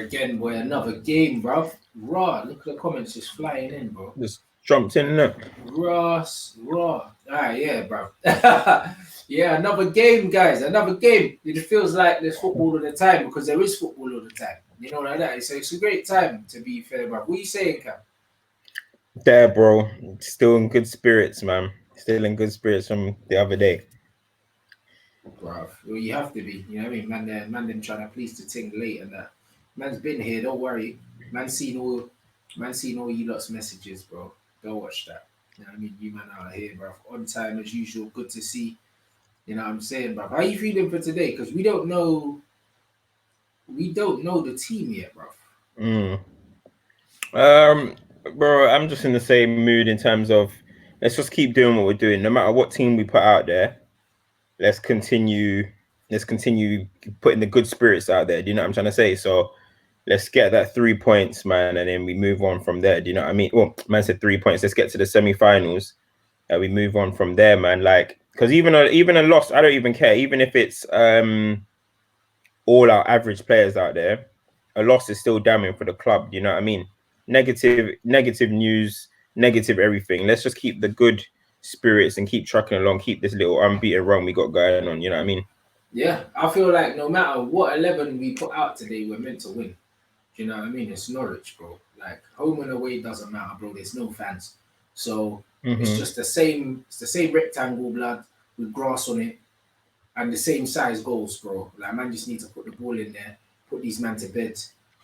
again, boy. Another game, bro. Raw. Look at the comments just flying in, bro. Just jumped in there. Raw. Yeah, bro. Yeah, another game, guys. Another game. It just feels like there's football all the time because there is football all the time. You know, like that. So it's a great time, to be fair, bro. What are you saying, Cam? There, bro. Still in good spirits, man. Still in good spirits from the other day. Bro, well, you have to be. You know what I mean? Man, them trying to please the thing late and that. Man's been here. Don't worry. Man seen all you lot's messages, bro. Go watch that. You know what I mean? You man out here, bro. On time as usual. Good to see. You know what I'm saying, bro? How you feeling for today? Because we don't know the team yet, bro. Bro, I'm just in the same mood in terms of let's just keep doing what we're doing. No matter what team we put out there, let's continue putting the good spirits out there. Do you know what I'm trying to say? So let's get that 3 points, man, and then we move on from there. Do you know what I mean? Well, man said 3 points. Let's get to the semi-finals. We move on from there, man. Like, because even a loss, I don't even care. Even if it's all our average players out there, a loss is still damning for the club. Do you know what I mean? Negative news, negative everything. Let's just keep the good spirits and keep trucking along. Keep this little unbeaten run we got going on. You know what I mean? Yeah, I feel like no matter what 11 we put out today, we're meant to win. Do you know what I mean? It's Norwich, bro. Like home and away doesn't matter, bro. There's no fans, so it's just the same. It's the same rectangle, blood with grass on it, and the same size goals, bro. Like man, just need to put the ball in there, put these men to bed.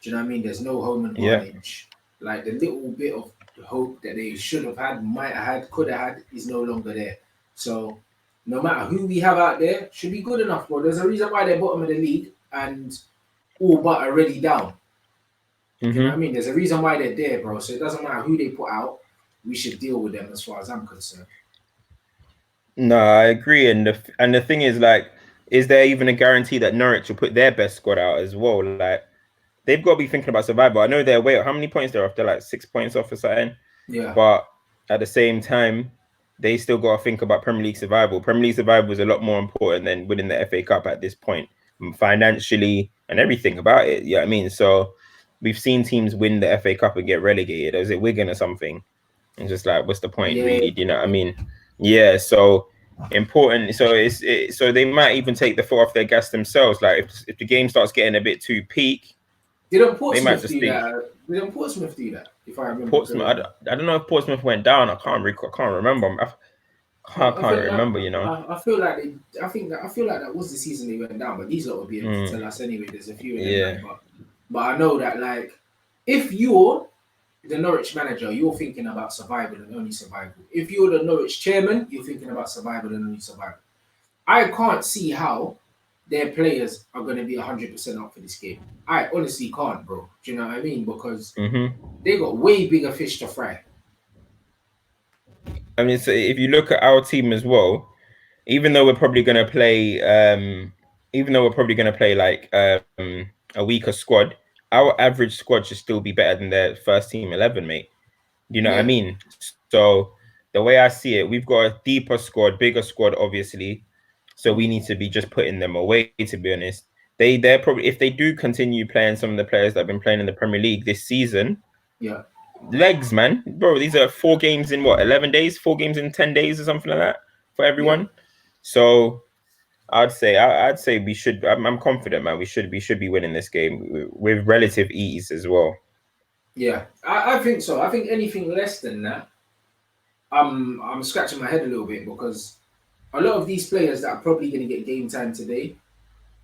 Do you know what I mean? There's no home advantage. Like the little bit of hope that they should have had, might have had, could have had, is no longer there. So no matter who we have out there, should be good enough, bro. There's a reason why they're bottom of the league and all but already down. You know what I mean? There's a reason why they're there, bro. So it doesn't matter who they put out. We should deal with them as far as I'm concerned. No, I agree. And the thing is, like, is there even a guarantee that Norwich will put their best squad out as well? Like, they've got to be thinking about survival. I know they're away. How many points they're off? They're like 6 points off or something. Yeah. But at the same time, they still got to think about Premier League survival. Premier League survival is a lot more important than winning the FA Cup at this point, financially and everything about it. You know what I mean? So we've seen teams win the FA Cup and get relegated. Is it Wigan or something? And just like, what's the point, really? Do you know what I mean? Yeah. So important. So so they might even take the foot off their gas themselves. Like if the game starts getting a bit too peak, Didn't Portsmouth do that? Didn't Portsmouth do that? If I remember. Portsmouth. I don't know if Portsmouth went down. I can't remember. I can't remember. You know. I feel like I feel like that was the season they went down. But these lot will be able to tell us anyway. There's a few of them. But I know that like if you're the Norwich manager, you're thinking about survival and only survival. If you're the Norwich chairman, you're thinking about survival and only survival. I can't see how their players are going to be 100% up for this game. I honestly can't, bro. Do you know what I mean? Because they got way bigger fish to fry. I mean, so if you look at our team as well, even though we're probably going to play, like a weaker squad, our average squad should still be better than their first team 11, mate. Do you know what I mean? So the way I see it, we've got a deeper squad, bigger squad, obviously. So we need to be just putting them away, to be honest. They're probably, if they do continue playing some of the players that have been playing in the Premier League this season, legs, man. Bro, these are 4 games in 11 days? 4 games in 10 days or something like that for everyone. Yeah. So I'd say we should, I'm confident, man. We should be winning this game with relative ease as well. Yeah, I think so. I think anything less than that, I'm scratching my head a little bit because a lot of these players that are probably going to get game time today,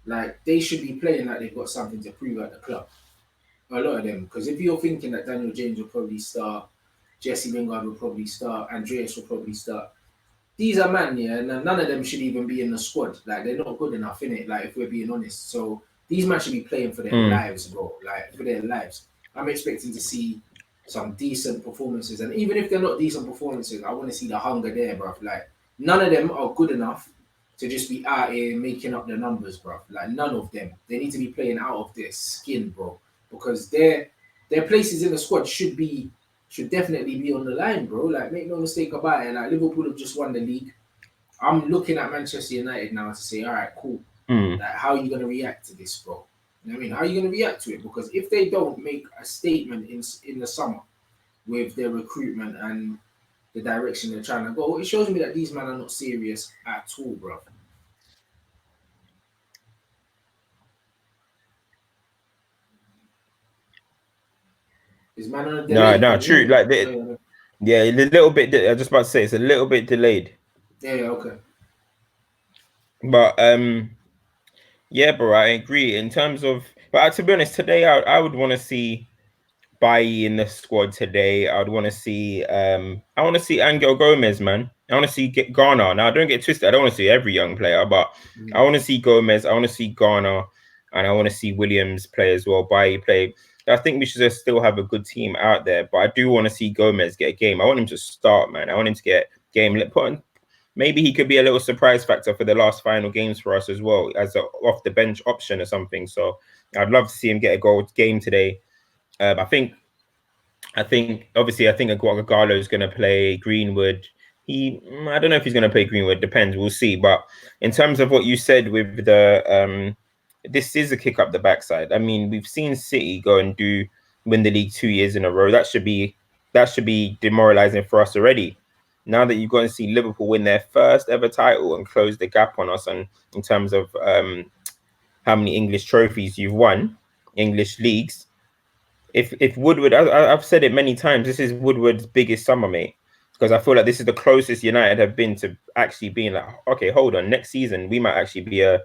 like they should be playing like they've got something to prove at the club. A lot of them, because if you're thinking that Daniel James will probably start, Jesse Lingard will probably start, Andreas will probably start. These are man, yeah, and none of them should even be in the squad. Like they're not good enough, innit? Like if we're being honest. So these men should be playing for their lives, bro. Like for their lives. I'm expecting to see some decent performances, and even if they're not decent performances, I want to see the hunger there, bro. Like none of them are good enough to just be out here making up the numbers, bro. Like none of them. They need to be playing out of their skin, bro, because their places in the squad should definitely be on the line, bro. Like make no mistake about it. Like Liverpool have just won the league. I'm looking at Manchester United now to say, all right, cool. Like how are you gonna react to this, bro? You know what I mean? How are you going to react to it? Because if they don't make a statement in the summer with their recruitment and the direction they're trying to go, it shows me that these men are not serious at all, bro. Is man on a No, delay? no, Can you hear true. me? Like, Oh, yeah, yeah, a little bit. I was just about to say it's a little bit delayed, yeah, yeah, okay. but yeah, bro, I agree. In terms of, but to be honest, today I would want to see Bailly in the squad today. I'd want to see I want to see Angel Gomez, man. I want to see Ghana. Now don't get twisted. I don't want to see every young player, but I Mm. want to see Gomez. I want to see Ghana, and I want to see Williams play as well. Bailly play. I think we should just still have a good team out there, but I do want to see Gomez get a game. I want him to start, man. I want him to get game. Maybe he could be a little surprise factor for the last final games for us as well as a off the bench option or something. So I'd love to see him get a goal game today. I think obviously I think Agualo is going to play Greenwood. I don't know if he's going to play Greenwood. Depends. We'll see. But in terms of what you said with the this is a kick up the backside. I mean, we've seen City go and win the league 2 years in a row. That should be demoralizing for us already. Now that you've got to see Liverpool win their first ever title and close the gap on us, and in terms of how many English trophies you've won, English leagues, if Woodward, I've said it many times, this is Woodward's biggest summer, mate. Because I feel like this is the closest United have been to actually being like, okay, hold on, next season we might actually be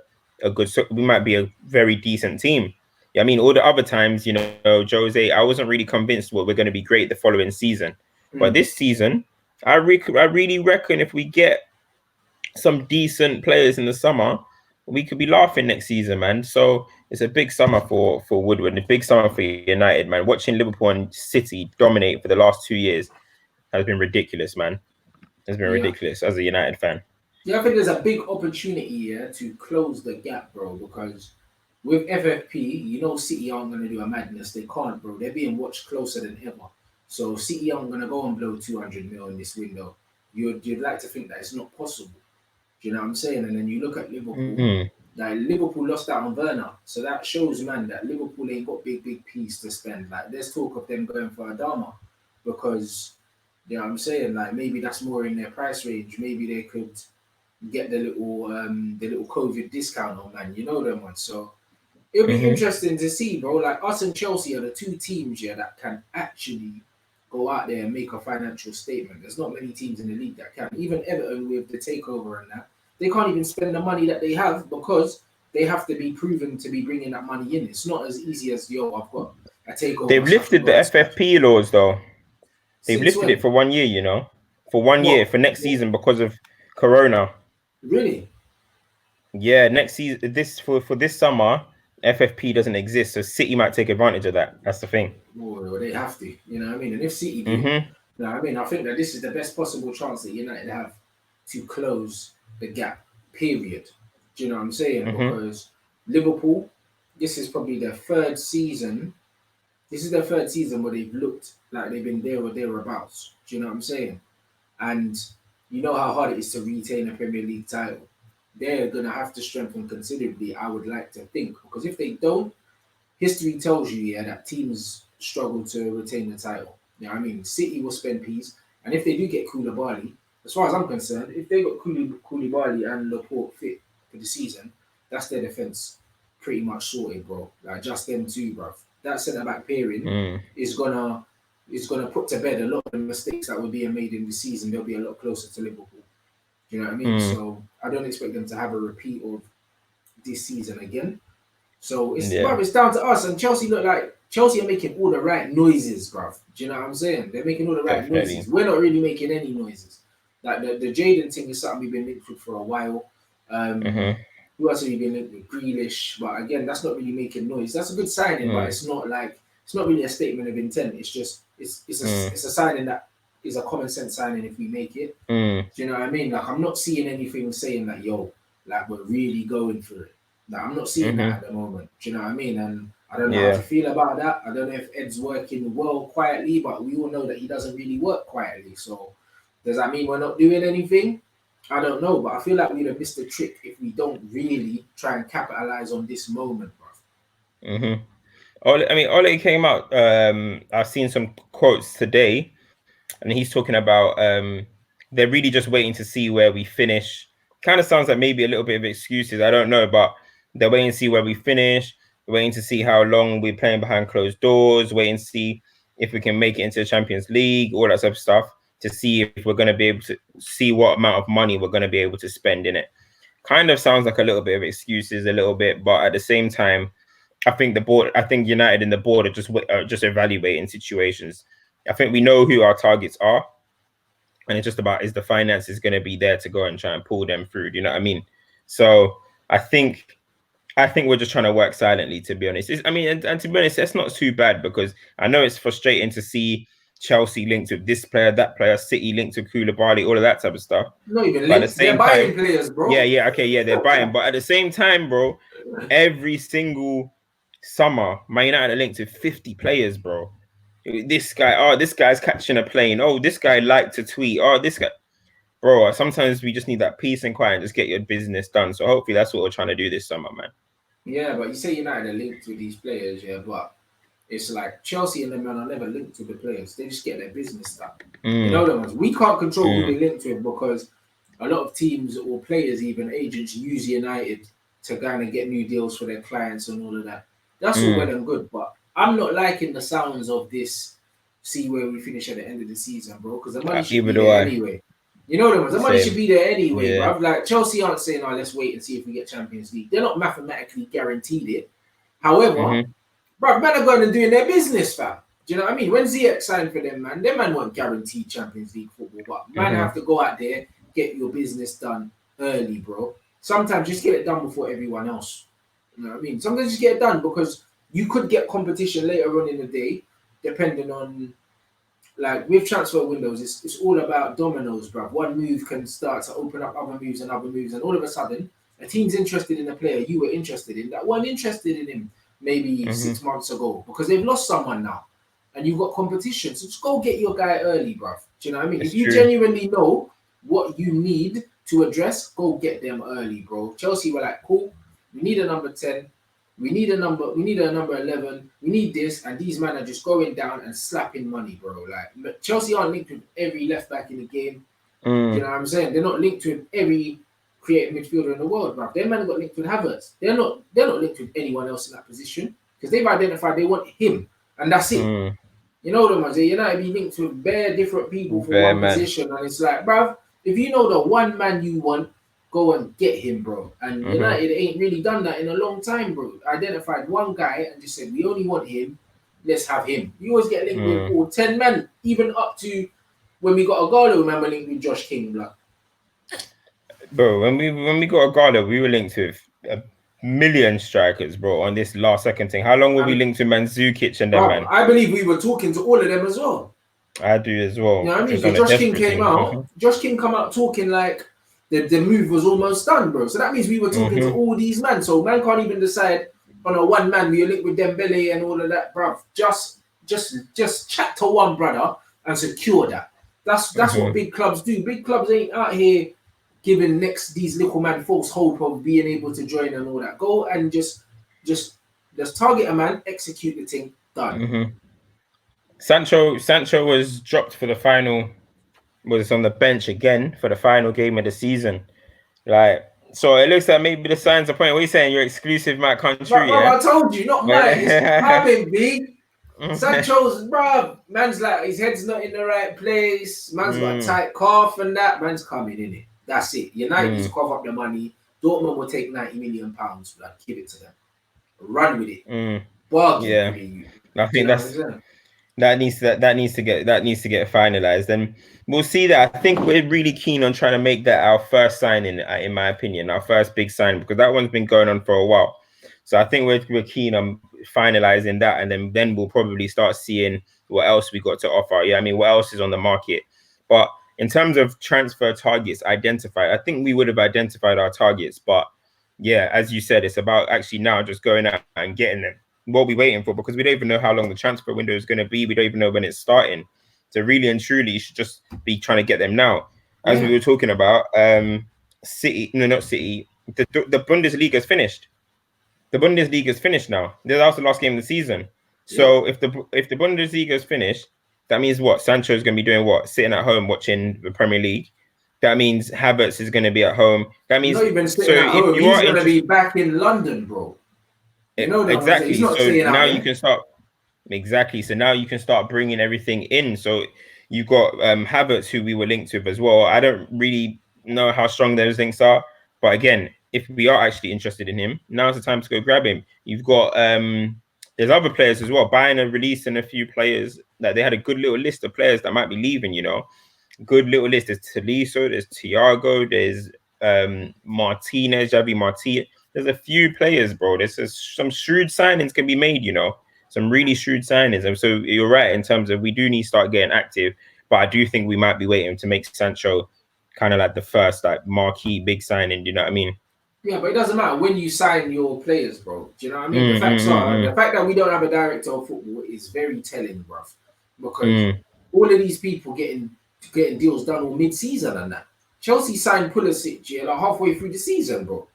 we might be a very decent team. Yeah, I mean, all the other times, Jose, I wasn't really convinced we're going to be great the following season, but Mm. this season, I really reckon if we get some decent players in the summer, we could be laughing next season, man. So it's a big summer for Woodward and a big summer for United, man. Watching Liverpool and City dominate for the last 2 years has been ridiculous, man. It's been Yeah. ridiculous as a United fan. Yeah, I think there's a big opportunity here to close the gap, bro, because with FFP, City aren't going to do a madness. They can't, bro. They're being watched closer than ever. So City aren't going to go and blow 200 mil in this window. You'd like to think that it's not possible. Do you know what I'm saying? And then you look at Liverpool, Mm, like Liverpool lost out on Werner. So that shows, man, that Liverpool ain't got big peas to spend. Like, there's talk of them going for Adama because, you know what I'm saying? Like, maybe that's more in their price range. Maybe they could get the little COVID discount on, man. You know them ones. So it'll be mm-hmm. interesting to see, bro. Like us and Chelsea are the two teams here that can actually go out there and make a financial statement. There's not many teams in the league that can. Even Everton with the takeover and that, they can't even spend the money that they have because they have to be proven to be bringing that money in. It's not as easy as I've got a takeover, They've so I can lifted go the and spend. FFP laws though. They've Since lifted it when? for 1 year, for 1 year What? for next What? season because of Corona. Really? Yeah, next season, for this summer, FFP doesn't exist, so City might take advantage of that. That's the thing. Well, they have to. You know what I mean? And if City do, you Mm-hmm. know what I mean? I think that this is the best possible chance that United have to close the gap, period. Do you know what I'm saying? Mm-hmm. Because Liverpool, this is probably their third season. This is their third season where they've looked like they've been there or thereabouts. Do you know what I'm saying? And you know how hard it is to retain a Premier League title. They're going to have to strengthen considerably, I would like to think. Because if they don't, history tells you, yeah, that teams struggle to retain the title. You know what I mean? City will spend peas, and if they do get Koulibaly, as far as I'm concerned, if they got Koulibaly and Laporte fit for the season, that's their defense pretty much sorted, bro. Like just them two, bro. That centre back pairing Mm, is gonna put to bed a lot of the mistakes that were being made in the season. They'll be a lot closer to Liverpool. You know what I mean? mm, So I don't expect them to have a repeat of this season again. So yeah, it's down to us. And Chelsea are making all the right noises, bruv. Do you know what I'm saying? They're making all the right noises. definitely. We're not really making any noises. Like the Jaden thing is something we've been linked with for a while. Um, Mm-hmm. who else have we been linked with? Grealish, but again, that's not really making noise. That's a good signing, but Mm, it's not really a statement of intent. It's just mm, it's a signing that is a common sense signing if we make it. mm, Do you know what I mean? Like I'm not seeing anything saying that like we're really going for it. Like I'm not seeing that mm-hmm. at the moment. Do you know what I mean? And I don't know how to Yeah. feel about that. I don't know if Ed's working well quietly, but we all know that he doesn't really work quietly. So does that mean we're not doing anything? I don't know, but I feel like we'd have missed the trick if we don't really try and capitalize on this moment, bro. Mm-hmm. Ole came out. I've seen some quotes today, and he's talking about they're really just waiting to see where we finish. Kind of sounds like maybe a little bit of excuses. I don't know, but they're waiting to see where we finish. Waiting to see how long we're playing behind closed doors. Waiting to see if we can make it into the Champions League, all that sort of stuff. To see if we're going to be able to see what amount of money we're going to be able to spend in it. Kind of sounds like a little bit of excuses, a little bit, but at the same time, I think United and the board are just evaluating situations. I think we know who our targets are, and it's just about is the finances going to be there to go and try and pull them through. Do you know what I mean? So I think I think we're just trying to work silently, to be honest. And to be honest, that's not too bad because I know it's frustrating to see Chelsea linked with this player, that player, City linked with Koulibaly, all of that type of stuff. Not even But at the linked. They're same time, buying players, yeah, bro. yeah, okay, yeah, they're buying. But at the same time, bro, every single summer, Man United are linked to 50 players, bro. This guy's catching a plane. Oh, this guy liked to tweet. Oh, this guy, bro. Sometimes we just need that peace and quiet and just get your business done. So hopefully that's what we're trying to do this summer, man. Yeah, but you say United are linked with these players, yeah, but it's like Chelsea and them man are never linked to the players. They just get their business done. You know Mm, the ones. We can't control who mm, they link to because a lot of teams or players, even agents, use United to kind of get new deals for their clients and all of that. That's all well mm. and good, but I'm not liking the sounds of this. See where we finish at the end of the season, bro, because the money should Either be do there I. anyway. You know the ones. The money should Same. be there anyway, Yeah. bro. Like Chelsea aren't saying, "Oh, let's wait and see if we get Champions League." They're not mathematically guaranteed it. However, Mm-hmm. bro, man are going and doing their business, fam. Do you know what I mean? When Ziyech signed for them man weren't guaranteed Champions League football, but man Mm-hmm. have to go out there, get your business done early, bro. Sometimes just get it done before everyone else. You know what I mean? Sometimes just get it done because you could get competition later on in the day, depending on like with transfer windows, it's all about dominoes, bro. One move can start to open up other moves, and all of a sudden, a team's interested in a player you were interested in that weren't interested in him maybe Mm-hmm. 6 months ago because they've lost someone now, and you've got competition. So just go get your guy early, bro. Do you know what I mean? If It's you true. genuinely know what you need to address, go get them early, bro. Chelsea were like, cool, we need a number 10. We need a number 11. We need this, and these men are just going down and slapping money, bro. Like Chelsea aren't linked with every left back in the game. Do you know Mm, what I'm saying? They're not linked with every creative midfielder in the world, bro. Their man got linked with Havertz. They're not linked with anyone else in that position because they've identified they want him, and that's it. mm. You know them, man. United be linked with bare different people for Fair one man. position, and it's like, bro, if you know the one man you want, go and get him, bro. And Mm-hmm. United ain't really done that in a long time, bro. Identified one guy and just said, we only want him. Let's have him. You always get linked with Mm. all 10 men, even up to when we got a goal. Remember linked with Josh King, blood. Bro, when we got a Gala, we were linked with a million strikers, bro, on this last second thing. How long were we And linked to Mandzukic and them, bro, man? I believe we were talking to all of them as well. I do as You know well, what I mean? just Because on a Josh King desperate came thing. out. Josh King come out talking like the move was almost done, bro. So that means we were talking to Mm-hmm. all these men. So man can't even decide on a one man. We link with Dembele and all of that, bro. Just chat to one brother and secure that. That's what Mm-hmm. big clubs do. Big clubs ain't out here giving next these little man false hope of being able to join and all that. Go and just just target a man, execute the thing, done. Mm-hmm. Sancho was dropped for the final. Was on the bench again for the final game of the season. Like, so it looks like maybe the signs are pointing. What are you saying? You're exclusive, Matt But Country, bro, yeah? I told you, not mine. It's coming, big. Sancho's, bro, man's like his head's not in the right place. Man's got a Mm, tight cough and that. Man's coming in it. That's it. United need to mm, cough up the money. Dortmund will take £90 million, blood. Give it to them. Run with it. mm. Bargain for Yeah, the youth. I Do you think know what I'm that's saying? that needs to get finalized, and we'll see that. I think we're really keen on trying to make that our first signing, in my opinion, our first big sign because that one's been going on for a while. So I think we're keen on finalizing that, and then we'll probably start seeing what else we got to offer. Yeah, I mean, what else is on the market? But in terms of transfer targets identified, I think we would have identified our targets, but yeah, as you said, it's about actually now just going out and getting them. What are we waiting for? Because we don't even know how long the transfer window is going to be. We don't even know when it's starting. So really and truly, you should just be trying to get them now. As we Yeah. were talking about, City, no, not City. The Bundesliga is finished. the Bundesliga is finished now. That was the last game of the season. Yeah. So if the Bundesliga is finished, that means what? Sancho's going to be doing what? Sitting at home watching the Premier League. That means Havertz is going to be at home. That means, Not even so sitting at if home. you He's are gonna be interested, back in London, bro. You know that what I'm saying? He's exactly. not So staying now out you there. can start. Exactly. So now you can start bringing everything in. So you got Havertz, who we were linked with as well. I don't really know how strong those links are, but again, if we are actually interested in him, now's the time to go grab him. You've got there's other players as well. Bayern are releasing a few players that they had a good little list of players that might be leaving. Good little list. There's Tolisso, there's Thiago, there's Martinez, Javi Martinez. There's a few players, bro. Some shrewd signings can be made. Some really shrewd signings. And so you're right in terms of we do need to start getting active, but I do think we might be waiting to make Sancho kind of like the first like marquee big signing. Do you know what I mean? Yeah, but it doesn't matter when you sign your players, bro. Do you know what I mean? Mm, mm, The mm, fact that we don't have a director of football is very telling, bro. Because mm, all of these people getting deals done all mid-season and that. Chelsea signed Pulisic, yeah, like halfway through the season, bro.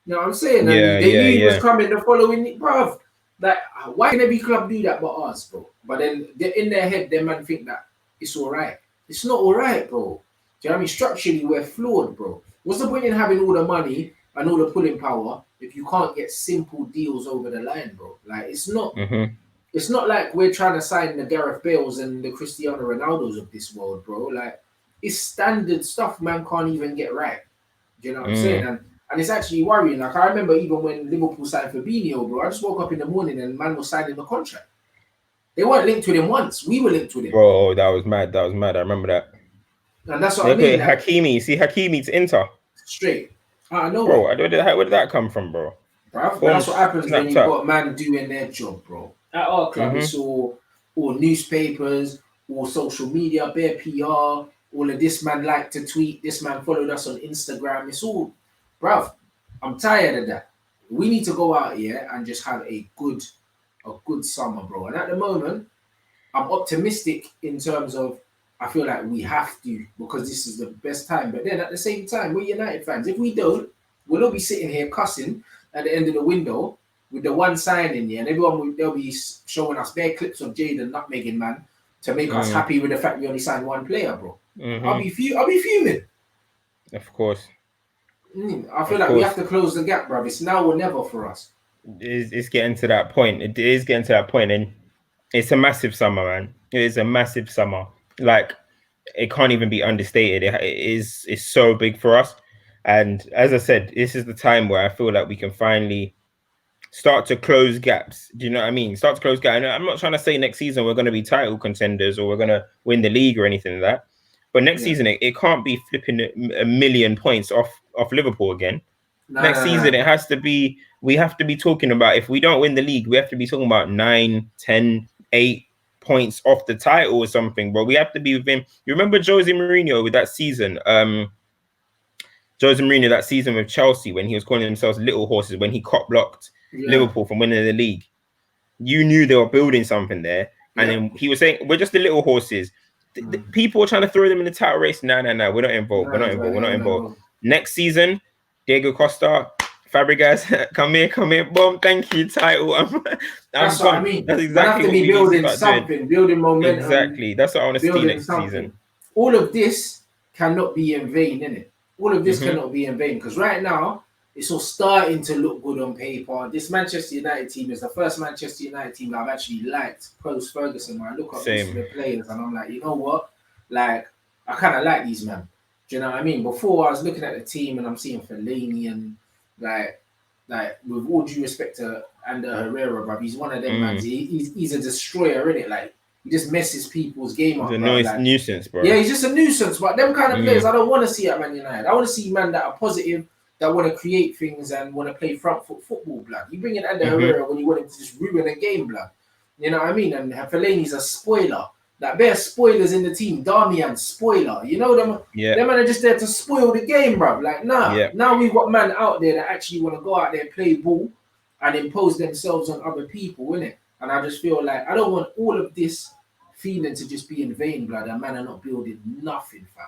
You know what I'm saying? And yeah, they yeah, knew he was yeah. coming the following, bruv. Like, why can every club do that but us, bro? But then in their head, their man think that it's all right. It's not all right, bro. Do you know what I mean? Structurally, we're flawed, bro. What's the point in having all the money and all the pulling power if you can't get simple deals over the line, bro? Like, it's not. Mm-hmm. It's not like we're trying to sign the Gareth Bales and the Cristiano Ronaldos of this world, bro. Like, it's standard stuff man can't even get right. Do you know what I'm saying? Mm. And it's actually worrying. Like I remember even when Liverpool signed Fabinho, bro, I just woke up in the morning and man was signing the contract. They weren't linked with him once. We were linked with him. Bro, that was mad. That was mad. I remember that. And that's what I Look mean. at Like Hakimi. See Hakimi to Inter. straight. Out of Bro, nowhere. where did that come from, bro? Bruv. But Boom, that's what happens when snapped you've up. got man doing their job, bro. At our club, Mm-hmm. it's all newspapers, all social media, bare PR, all of this man like to tweet, this man followed us on Instagram. It's all, bruv, I'm tired of that. We need to go out here and just have a good summer, bro. And at the moment, I'm optimistic in terms of I feel like we have to because this is the best time. But then at the same time, we're United fans. If we don't, we'll all be sitting here cussing at the end of the window with the one signing, yeah, and they'll be showing us bare clips of Jaden nutmegging man to make us Mm, happy with the fact we only signed one player, bro. mm-hmm. I'll be fuming. Of course. I feel Of like we have course. to close the gap, bro. It's now or never for us. It's getting to that point. It is getting to that point, and it's a massive summer, man. It is a massive summer. Like it can't even be understated. It's so big for us. And as I said, this is the time where I feel like we can finally start to close gaps. Do you know what I mean? Start to close gaps. And I'm not trying to say next season we're going to be title contenders or we're going to win the league or anything like that. But next Yeah. season it can't be flipping a million points off Liverpool again. Nah, Next nah, season nah. it has to be. We have to be talking about if we don't win the league, we have to be talking about 9, 10, 8 points off the title or something. But we have to be within. You remember Jose Mourinho with that season? Jose Mourinho that season with Chelsea when he was calling themselves little horses when he cop blocked Yeah. Liverpool from winning the league. You knew they were building something there, and Yeah. then he was saying, "We're just the little horses." People were trying to throw them in the title race. No, no, no. We're not involved. We're Nah, not it's involved. like, We're not yeah, involved. no. Next season, Diego Costa, Fabregas, come here, boom, thank you, title. I'm That's what I gone. mean. That's Man have exactly to what be we need to building start doing. something, building momentum, Exactly. That's what I want to see building next something. season. All of this cannot be in vain, innit? All of this Mm-hmm. cannot be in vain because right now it's all starting to look good on paper. This Manchester United team is the first Manchester United team that I've actually liked post Ferguson. When I look at most of Same. the players and I'm like, you know what? Like, I kind of like these men. Do you know what I mean? Before I was looking at the team and I'm seeing Fellaini and like with all due respect to Ander Herrera, bruv, he's one of them man. Mm. He's a destroyer, innit? Like he just messes people's game The up, bruv. noise Like nuisance, yeah, bro. he's just a nuisance. But them kind of players, Mm. I don't want to see at Man United. I want to see men that are positive, that want to create things and want to play front foot football, blood. You bring in Ander Mm-hmm. Herrera when you want him to just ruin a game, blood. You know what I mean? And Fellaini's a spoiler. Like bare spoilers in the team. Darmian spoiler. You know them. Yeah. Them men are just there to spoil the game, bruv. Like nah. Yeah. Now we've got men out there that actually want to go out there, play ball, and impose themselves on other people, innit? And I just feel like I don't want all of this feeling to just be in vain, blood. And man are not building nothing, fam.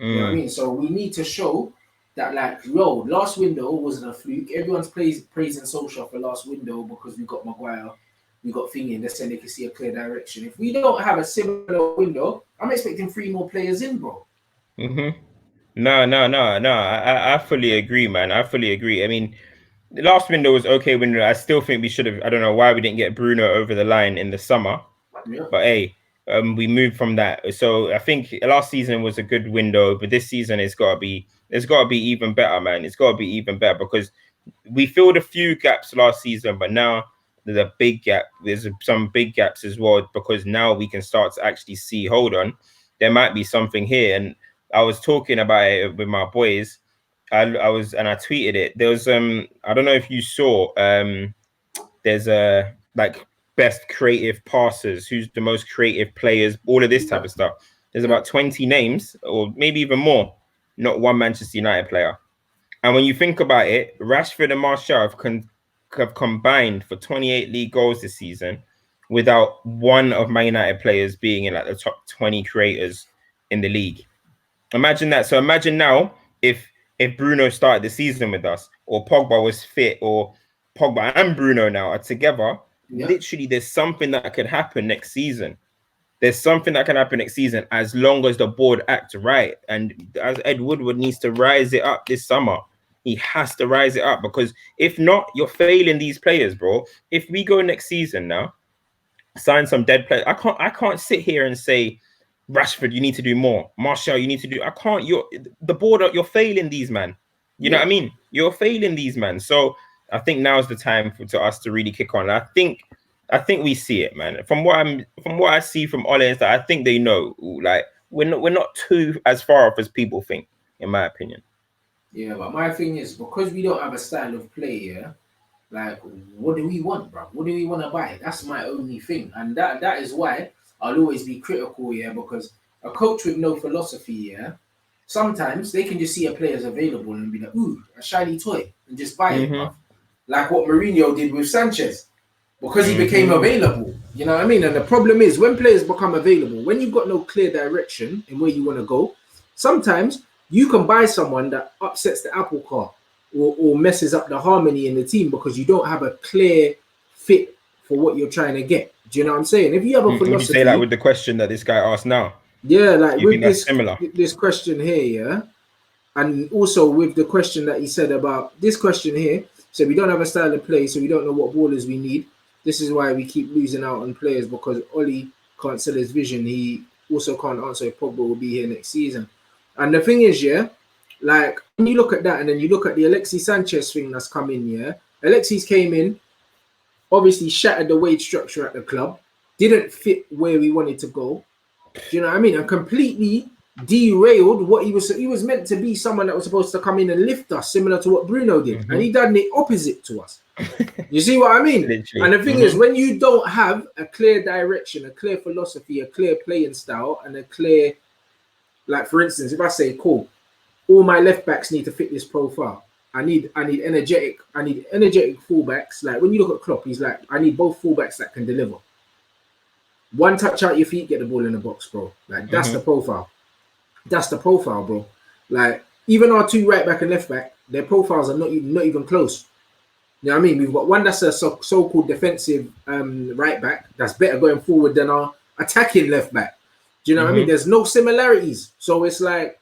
You know what I Mm. mean? So we need to show that like, yo, last window wasn't a fluke. Everyone's praising Solskjaer for last window because we got Maguire, we got Thingy, and they're saying they can see a clear direction. If we don't have a similar window, I'm expecting 3 more players in, bro. No. I fully agree, man. I fully agree. I mean, the last window was okay window. I still think we should have. I don't know why we didn't get Bruno over the line in the summer, Yeah, but hey, we moved from that. So I think last season was a good window, but this season it's got to be even better, man. It's got to be even better because we filled a few gaps last season, but now there's a big gap. There's some big gaps as well because now we can start to actually see. Hold on, there might be something here. And I was talking about it with my boys. I was and I tweeted it. There was I don't know if you saw there's a like best creative passers, who's the most creative players, all of this type yeah, of stuff. There's yeah, about 20 names or maybe even more, not one Manchester United player. And when you think about it, Rashford and Martial have combined for 28 league goals this season without one of Man United players being in like the top 20 creators in the league. Imagine that. So imagine now if Bruno started the season with us, or Pogba was fit, or Pogba and Bruno now are together. yeah. Literally, there's something that could happen next season. There's something that can happen next season as long as the board act right. And as Ed Woodward needs to rise it up this summer. He has to rise it up because if not, you're failing these players, bro. If we go next season now, sign some dead players. I can't sit here and say, Rashford, you need to do more. Martial, you need to do. I can't. You're the border. You're failing these man. You know Yeah. what I mean? You're failing these man. So I think now's the time to us to really kick on. I think we see it, man. From what I see from Ole is that I think they know. Like we're not too as far off as people think, in my opinion. Yeah, but my thing is because we don't have a style of play, yeah, like what do we want, bro? What do we want to buy? That's my only thing. And that is why I'll always be critical, yeah, because a coach with no philosophy, yeah, sometimes they can just see a player's available and be like, ooh, a shiny toy, and just buy it, bro. Mhm. Like what Mourinho did with Sanchez. Because he became Mhm. available. You know what I mean? And the problem is when players become available, when you've got no clear direction in where you want to go, sometimes you can buy someone that upsets the apple cart or messes up the harmony in the team because you don't have a clear fit for what you're trying to get. Do you know what I'm saying? If you have a Would you say that philosophy, with the question that this guy asked now? yeah, like You think with that's this similar? this question here, yeah, and also with the question that he said about this question here, so we don't have a style of play, so we don't know what ballers we need. This is why we keep losing out on players because Oli can't sell his vision. He also can't answer if Pogba will be here next season. And the thing is, yeah, like when you look at that and then you look at the Alexis Sanchez thing that's come in, yeah, Alexis came in, obviously shattered the wage structure at the club, didn't fit where we wanted to go. Do you know what I mean? And completely derailed what he was. He was meant to be someone that was supposed to come in and lift us, similar to what Bruno did, and Mhm. he done the opposite to us. You see what I mean? And Literally. the thing is, when you don't have a clear direction, a clear philosophy, a clear playing style, and a clear, like for instance, if I say, cool, all my left backs need to fit this profile. I need energetic fullbacks. Like when you look at Klopp, he's like, I need both fullbacks that can deliver. One touch out your feet, get the ball in the box, bro. Like that's the Mhm. profile. That's the profile, bro. Like even our two right back and left back, their profiles are not even close. You know what I mean? We've got one that's a so-called defensive right back that's better going forward than our attacking left back. Do you know what I mean? Mhm. There's no similarities. So it's like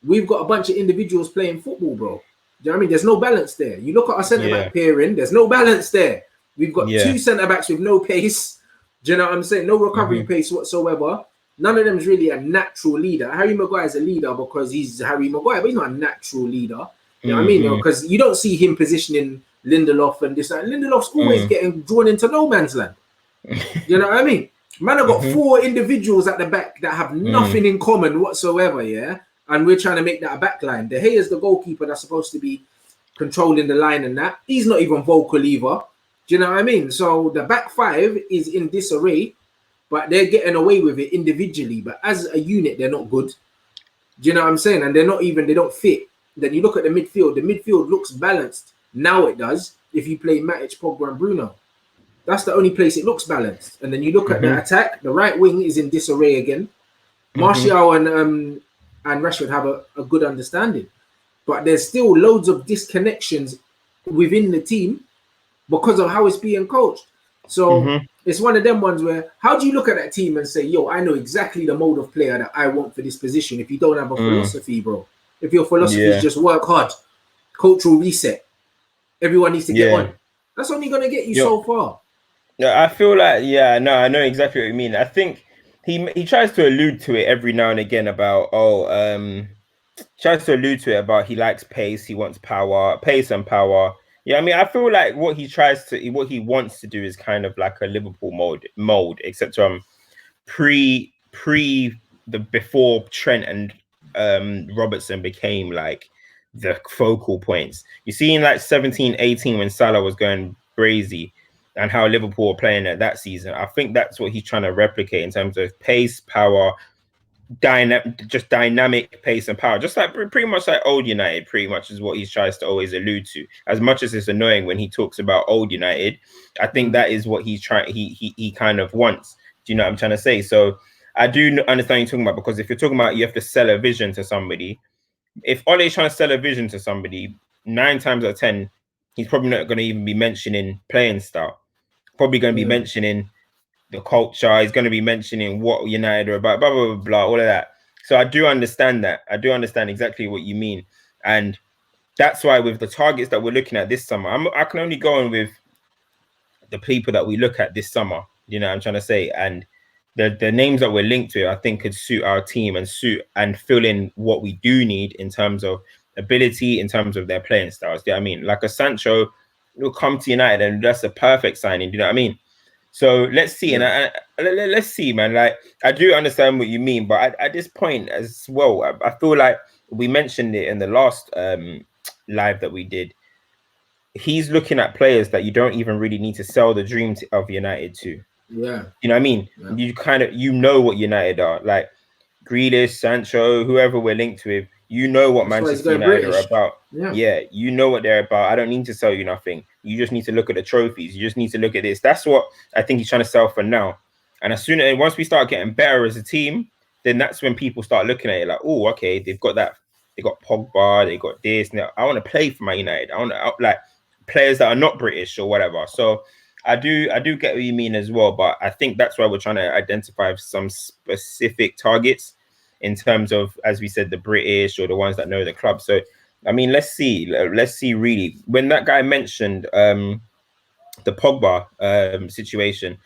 we've got a bunch of individuals playing football, bro. Do you know what I mean? There's no balance there. You look at our centre Yeah. back pairing, there's no balance there. We've got Yeah. two centre backs with no pace. Do you know what I'm saying? No recovery Mhm. pace whatsoever. None of them is really a natural leader. Harry Maguire is a leader because he's Harry Maguire, but he's not a natural leader. You know what I mean? Mm. Because you don't see him positioning Lindelof and this. And Lindelof's always Mm. getting drawn into no man's land. You know what I mean? Man, I've got Mhm. four individuals at the back that have Mm. nothing in common whatsoever, yeah? And we're trying to make that a back line. De Gea's the goalkeeper that's supposed to be controlling the line and that. He's not even vocal either. Do you know what I mean? So the back five is in disarray, but they're getting away with it individually. But as a unit, they're not good. Do you know what I'm saying? And they don't fit. Then you look at the midfield looks balanced. Now it does if you play Matic, Pogba, and Bruno. That's the only place it looks balanced. And then you look at the Mhm. attack, the right wing is in disarray again. Mhm. Martial and Rashford have a good understanding. but there's still loads of disconnections within the team because of how it's being coached. So it's one of them ones where, how do you look at that team and say, yo, I know exactly the mode of player that I want for this position if you don't have a philosophy, bro? If your philosophy is just work hard, cultural reset, everyone needs to get on. That's only going to get you so far. Yeah, I feel like, I know exactly what you mean. I think he tries to allude to it every now and again about, tries to allude to it about he likes pace, he wants pace and power. Yeah, I mean, I feel like what he wants to do is kind of like a Liverpool mold, except before Trent and Robertson became like the focal points. You see in like 17-18 when Salah was going crazy and how Liverpool were playing at that season. I think that's what he's trying to replicate in terms of pace, power, dynamic pace and power, just like pretty much like old United. Pretty much is what he tries to always allude to. As much as it's annoying when he talks about old United, I think that is what he's trying. He kind of wants. Do you know what I'm trying to say? So I do understand what you're talking about, because if you're talking about you have to sell a vision to somebody, if Ole's trying to sell a vision to somebody, 9 times out of 10, he's probably not going to even be mentioning playing style. Probably going to be mentioning the culture. He's going to be mentioning what United are about, blah, blah, blah, blah, all of that. So I do understand that. I do understand exactly what you mean. And that's why with the targets that we're looking at this summer, I can only go on with the people that we look at this summer. You know what I'm trying to say? And the names that we're linked to, I think could suit our team and fill in what we do need in terms of ability, in terms of their playing styles. Do you know what I mean? Like a Sancho will come to United and that's a perfect signing. Do you know what I mean? So let's see, and let's see, man. Like I do understand what you mean, but at this point as well, I feel like we mentioned it in the last live that we did. He's looking at players that you don't even really need to sell the dream of United to. Yeah, you know what I mean. You kind of what United are like. Grealish, Sancho, whoever we're linked with, you know what Manchester United are about. Yeah, you know what they're about. I don't need to sell you nothing. You just need to look at the trophies. You just need to look at this. That's what I think he's trying to sell for now. And once we start getting better as a team, then that's when people start looking at it like, oh, okay, they've got that. They got Pogba. They got this. Now I want to play for my United. I want to like players that are not British or whatever. So I do get what you mean as well, but I think that's why we're trying to identify some specific targets in terms of, as we said, the British or the ones that know the club. So, I mean, let's see really. When that guy mentioned the Pogba situation,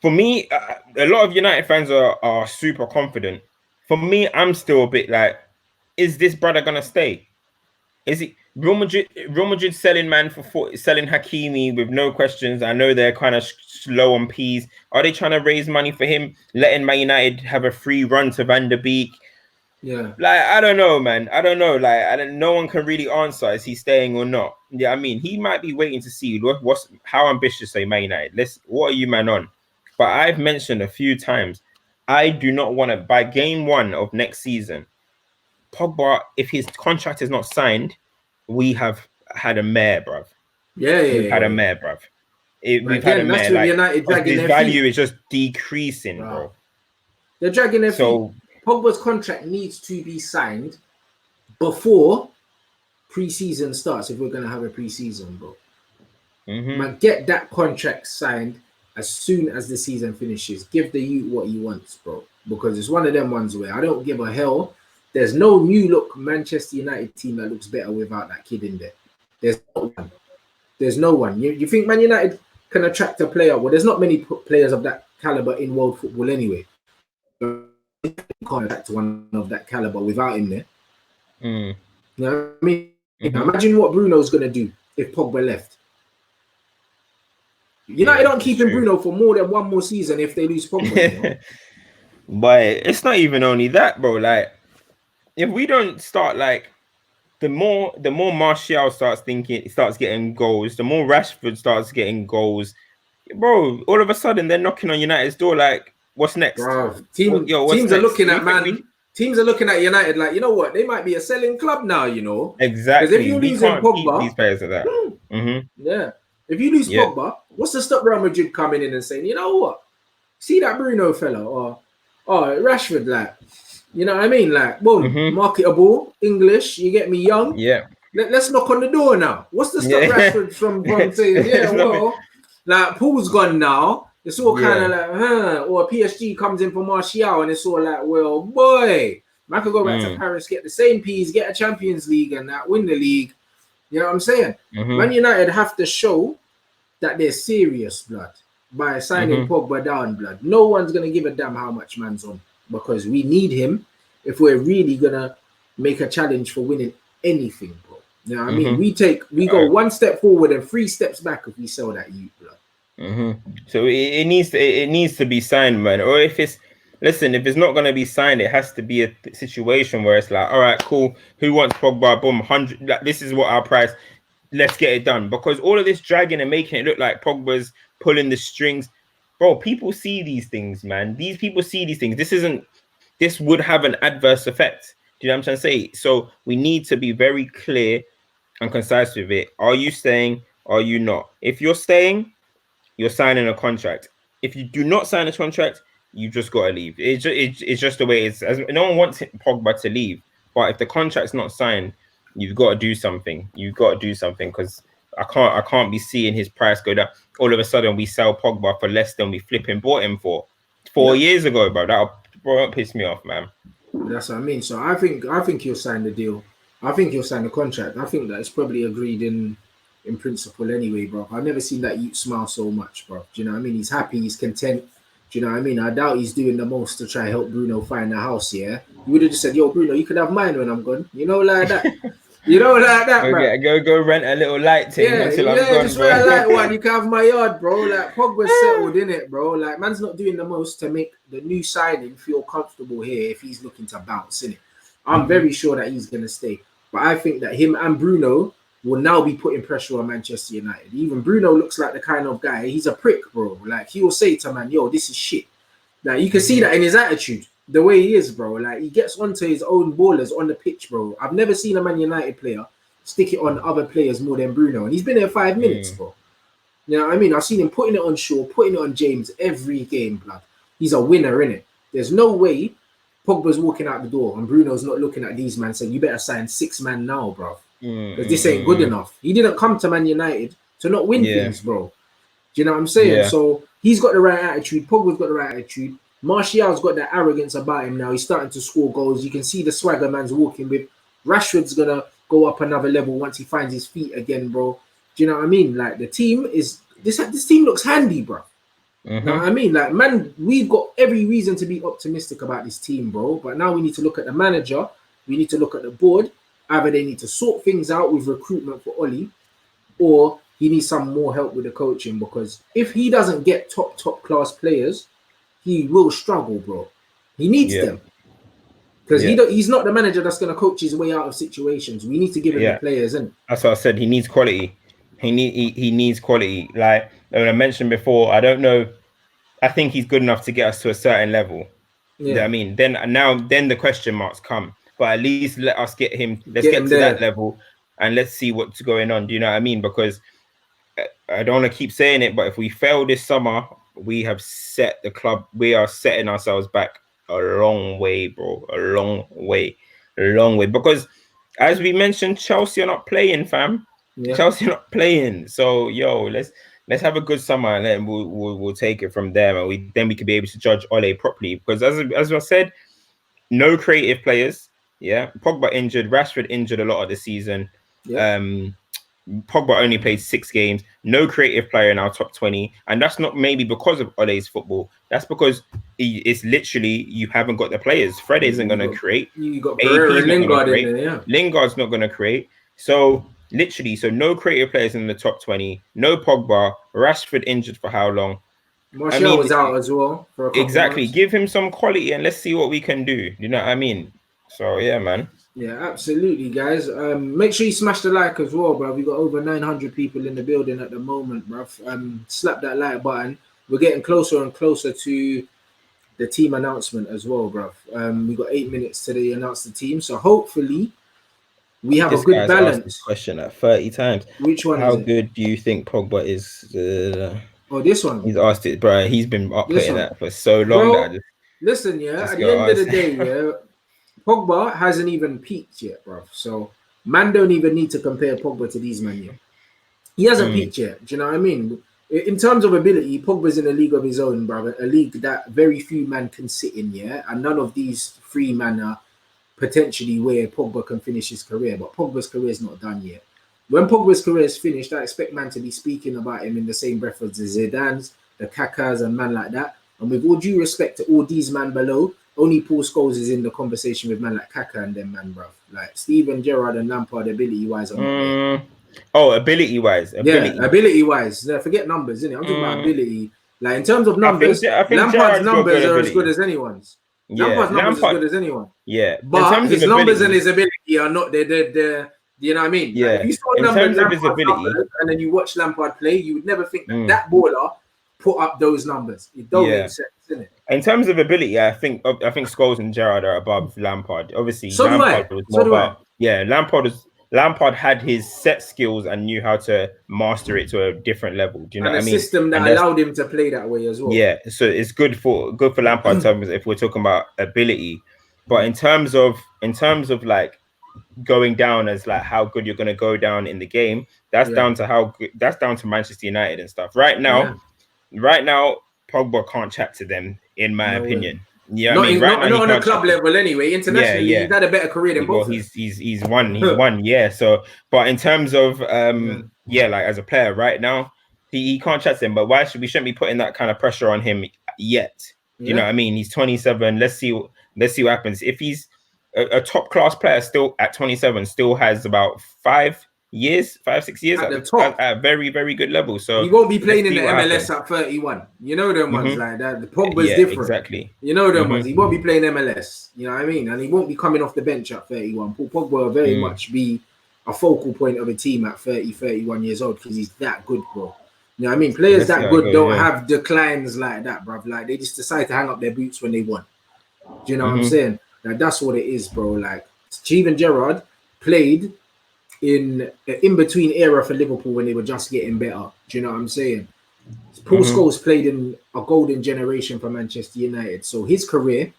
for me, a lot of United fans are super confident. For me, I'm still a bit like, is this brother gonna stay? Is it Real Madrid selling selling Hakimi with no questions? I know they're kind of slow on P's. Are they trying to raise money for him, letting Man United have a free run to Van der Beek? Yeah. Like, I don't know, man. I don't know. Like, no one can really answer, is he staying or not? Yeah, I mean, he might be waiting to see how ambitious are Man United. What are you, man, on? But I've mentioned a few times, I do not want to, by game 1 of next season, Pogba, if his contract is not signed, we have had a mare, bruv. We've had a mare, bruv. We've had a mare. That's with United dragging his their value feet. is just decreasing, bro. They're dragging their feet. Pogba's contract needs to be signed before pre-season starts, if we're going to have a pre-season, bro. Man, get that contract signed as soon as the season finishes. Give the youth what he wants, bro. Because it's one of them ones where I don't give a hell. There's no new look Manchester United team that looks better without that kid in there. There's no one. There's no one. You think Man United can attract a player? Well, there's not many players of that caliber in world football anyway. You can't attract one of that caliber without him there. You know what I mean? Imagine what Bruno's going to do if Pogba left. United don't keep him Bruno for more than one more season if they lose Pogba. You know? But it's not even only that, bro. Like, if we don't start, like, the more Martial starts getting goals, the more Rashford starts getting goals, bro, all of a sudden they're knocking on United's door like, what's next? Bro, teams are looking at teams are looking at United like, you know what, they might be a selling club now, you know. Exactly. Because if you lose Pogba, these players like that. Yeah. If you lose Pogba, what's to stop Real Madrid coming in and saying, you know what? See that Bruno fella or Rashford, like, You know what I mean? Like, boom, Mm-hmm. marketable, English, you get me, young. Yeah. Let's knock on the door now. What's to stop Yeah. Rashford from saying, yeah, It's nothing. well, like, Paul's gone now. It's all kind of Yeah. like, huh. Or PSG comes in for Martial and it's all like, well, boy, man could go back to Mm. Paris, get the same piece, get a Champions League and that, win the league. You know what I'm saying? Man Mm-hmm. United have to show that they're serious, blood, by signing Mm-hmm. Pogba down, blood. No one's gonna give a damn how much man's on because we need him if we're really gonna make a challenge for winning anything, bro. You know what I mean? Mm-hmm. We go one step forward and 3 steps back if we sell that youth, blood. So it needs to be signed, man. Or if it's listen, if it's not gonna be signed, it has to be a situation where it's like, all right, cool. Who wants Pogba? Boom, 100. Like, this is what our price. Let's get it done. Because all of this dragging and making it look like Pogba's pulling the strings, bro. People see these things, man. These people see these things. This isn't. This would have an adverse effect. Do you know what I'm trying to say? So we need to be very clear and concise with it. Are you staying? Are you not? If you're staying, you're signing a contract. If you do not sign a contract, you just got to leave. It's just the way it is. As, no one wants Pogba to leave, but if the contract's not signed, you've got to do something. You've got to do something because I can't be seeing his price go down. All of a sudden, we sell Pogba for less than we flipping bought him for 4 years ago, bro. That'll piss me off, man. That's what I mean. So I think he'll sign the deal. I think he'll sign the contract. I think that it's probably agreed in principle anyway, bro. I've never seen that youth smile so much, bro. Do you know what I mean? He's happy, he's content. Do you know what I mean? I doubt he's doing the most to try help Bruno find a house, yeah? You would have just said, yo, Bruno, you could have mine when I'm gone. You know, like that. You know, like that, bro. Go rent a little light thing Yeah, until I'm yeah, gone, just wear a light bro. one. You can have my yard, bro. Like Pogba's settled in it, bro. Like man's not doing the most to make the new signing feel comfortable here if he's looking to bounce in it. I'm very sure that he's gonna stay. But I think that him and Bruno will now be putting pressure on Manchester United. Even Bruno looks like the kind of guy, he's a prick, bro. Like he will say to man, yo, this is shit. Like you can see that in his attitude, the way he is, bro. Like he gets onto his own ballers on the pitch, bro. I've never seen a Man United player stick it on other players more than Bruno, and he's been there 5 minutes, bro. You know what I mean? I've seen him putting it on Shaw, putting it on James every game, blood. He's a winner, in it. There's no way Pogba's walking out the door and Bruno's not looking at these man saying, "You better sign 6 man now, bro, because this ain't good enough." He didn't come to Man United to not win Yeah, things, bro. Do you know what I'm saying? yeah. So he's got the right attitude. Pogba's got the right attitude. Martial's got that arrogance about him now. He's starting to score goals. You can see the swagger man's walking with. Rashford's gonna go up another level once he finds his feet again, bro. Do you know what I mean? Like the team is this team looks handy, bro. You know what I mean? Like, man, we've got every reason to be optimistic about this team, bro. But now we need to look at the manager. We need to look at the board. Either they need to sort things out with recruitment for Oli, or he needs some more help with the coaching, because if he doesn't get top class players, he will struggle, bro. He needs Yeah, them because yeah, he's not the manager that's going to coach his way out of situations. We need to give him the yeah. players, and That's what I said. He needs quality. He needs quality. Like I mentioned before, I don't know. I think he's good enough to get us to a certain level. yeah, I mean, then the question marks come. But at least let us get him. Let's get get him to that there. level and let's see what's going on. Do you know what I mean? Because I don't want to keep saying it, but if we fail this summer, we have set the club. We are setting ourselves back a long way, bro. A long way, a long way. Because as we mentioned, Chelsea are not playing, fam. Yeah, Chelsea are not playing. So yo, let's have a good summer and then we'll take it from there, and we can be able to judge Ole properly. Because as I said, no creative players. Yeah, Pogba injured, Rashford injured a lot of the season. yeah. Um, Pogba only played 6 games. No creative player in our top 20, and that's not maybe because of Ole's football. That's because it's literally you haven't got the players. Fred isn't going to create. You got Pereira AP's and not going to Lingard in create. there. Yeah, Lingard's not going to create. So literally, so no creative players in the top 20. No Pogba. Rashford injured for how long? I Martial mean, was out as well for a couple exactly. months. Give him some quality and let's see what we can do. You know what I mean? So yeah, man. Yeah, absolutely, guys. Make sure you smash the like as well, bro. We got over 900 people in the building at the moment, bro. Slap that like button. We're getting closer and closer to the team announcement as well, bro. We got 8 minutes till they announce the team, so hopefully we have a This good guy's asked this balance. question at 30 times. Which one is How it? good do you think Pogba is? Oh, this one. He's asked it, bro. He's been This putting one, that for so long that I bro. Listen, yeah. just At the got end of the asked. day, yeah. Pogba hasn't even peaked yet, bro. So man don't even need to compare Pogba to these men yet. He hasn't Mm. peaked yet. Do you know what I mean? In terms of ability, Pogba's in a league of his own, brother. A league that very few men can sit in, yeah. And none of these three men are potentially where Pogba can finish his career. But Pogba's career is not done yet. When Pogba's career is finished, I expect man to be speaking about him in the same breath as the Zidanes, the Kakas, and man like that. And with all due respect to all these man below, only Paul Scholes is in the conversation with man like Kaka and them man, bruv. Like Steven Gerrard and Lampard, ability wise, are not there. Oh, ability wise, Yeah, ability. ability wise. Forget numbers, innit? I'm talking about Mm. ability. Like in terms of I think numbers, I think Lampard's Gerard's got numbers good are as good ability. as anyone's. Yeah, Lampard's numbers as Lampard. good as anyone. Yeah, in But terms of his numbers and ability. his ability are not they're you know what I mean? Like if Yeah, you saw in terms of his Lampard's ability. numbers and then you watch Lampard play, you would never think that Mm, that baller put up those numbers. It don't make yeah, sense, innit? in terms of ability, I think Scholes and Gerrard are above Lampard. Obviously, So do Lampard I. was So more do I. about Lampard had his set skills and knew how to master it to a different level. Do you know And what a I mean? system And that that's allowed him to play that way as well. yeah. So it's good for Lampard terms if we're talking about ability. But in terms of like going down as like how good you're going to go down in the game, that's Yeah. down to that's down to Manchester United and stuff. Yeah. Right now, Pogba can't chat to them, in my No way. opinion. You know what I mean? Right now, Not he on a can't chat club to them. level anyway. Yeah, Internationally, yeah. he's had a better career than Well, both of he's them. won, yeah. So, but in terms of Yeah. yeah, like as a player right now, he can't chat to them. But we shouldn't be putting that kind of pressure on him yet? Do you know Yeah. what I mean? He's 27. Let's see what happens. If he's a top class player, still at 27, still has about 5 years, 5 6 years At at the at top. a very very good level. He So won't be let's playing in see the what MLS happens. at 31. You know them ones Hmm. like that. The Pogba's Yeah, different. exactly. You know them Hmm. ones. He won't be playing MLS. You know what I mean? And he won't be coming off the bench at 31. Paul Pogba will very Mm. much be a focal point of a team at 30, 31 years old because he's that good, bro. You know what I mean? Players Let's see that how it good goes. don't Yeah. have declines like that, bruv. Like they just decide to hang up their boots when they want. Do you know what I'm Hmm. saying? Like that's what it is, bro. Like Steven Gerrard played in between era for Liverpool when they were just getting better. Do you know what I'm saying? Paul Hmm. Scholes played in a golden generation for Manchester United. So his career,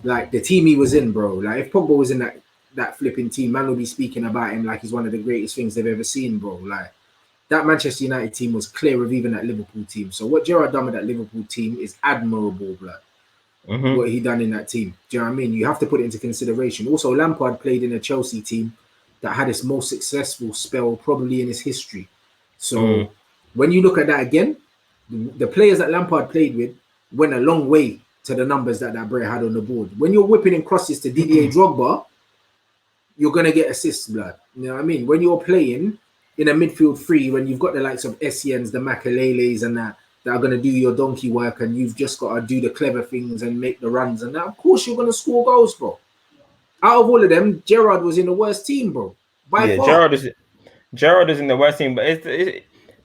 like the team he was in, bro. Like if Pogba was in that flipping team, man will be speaking about him like he's one of the greatest things they've ever seen, bro. Like that Manchester United team was clear of even that Liverpool team. So what Gerrard done with that Liverpool team is admirable, blood. Hmm. What he done in that team. Do you know what I mean? You have to put it into consideration. Also, Lampard played in a Chelsea team that had its most successful spell probably in its history. Mm. So when you look at that again, the players that Lampard played with went a long way to the numbers that Bray had on the board. When you're whipping in crosses to Didier Drogba, you're gonna get assists, blood. You know what I mean? When you're playing in a midfield three, when you've got the likes of Essiens, the Makaleles, and that are gonna do your donkey work, and you've just got to do the clever things and make the runs, and that, of course, you're gonna score goals, bro. Out of all of them, Gerrard was in the worst team, bro, by Yeah, far. Gerard is in the worst team, but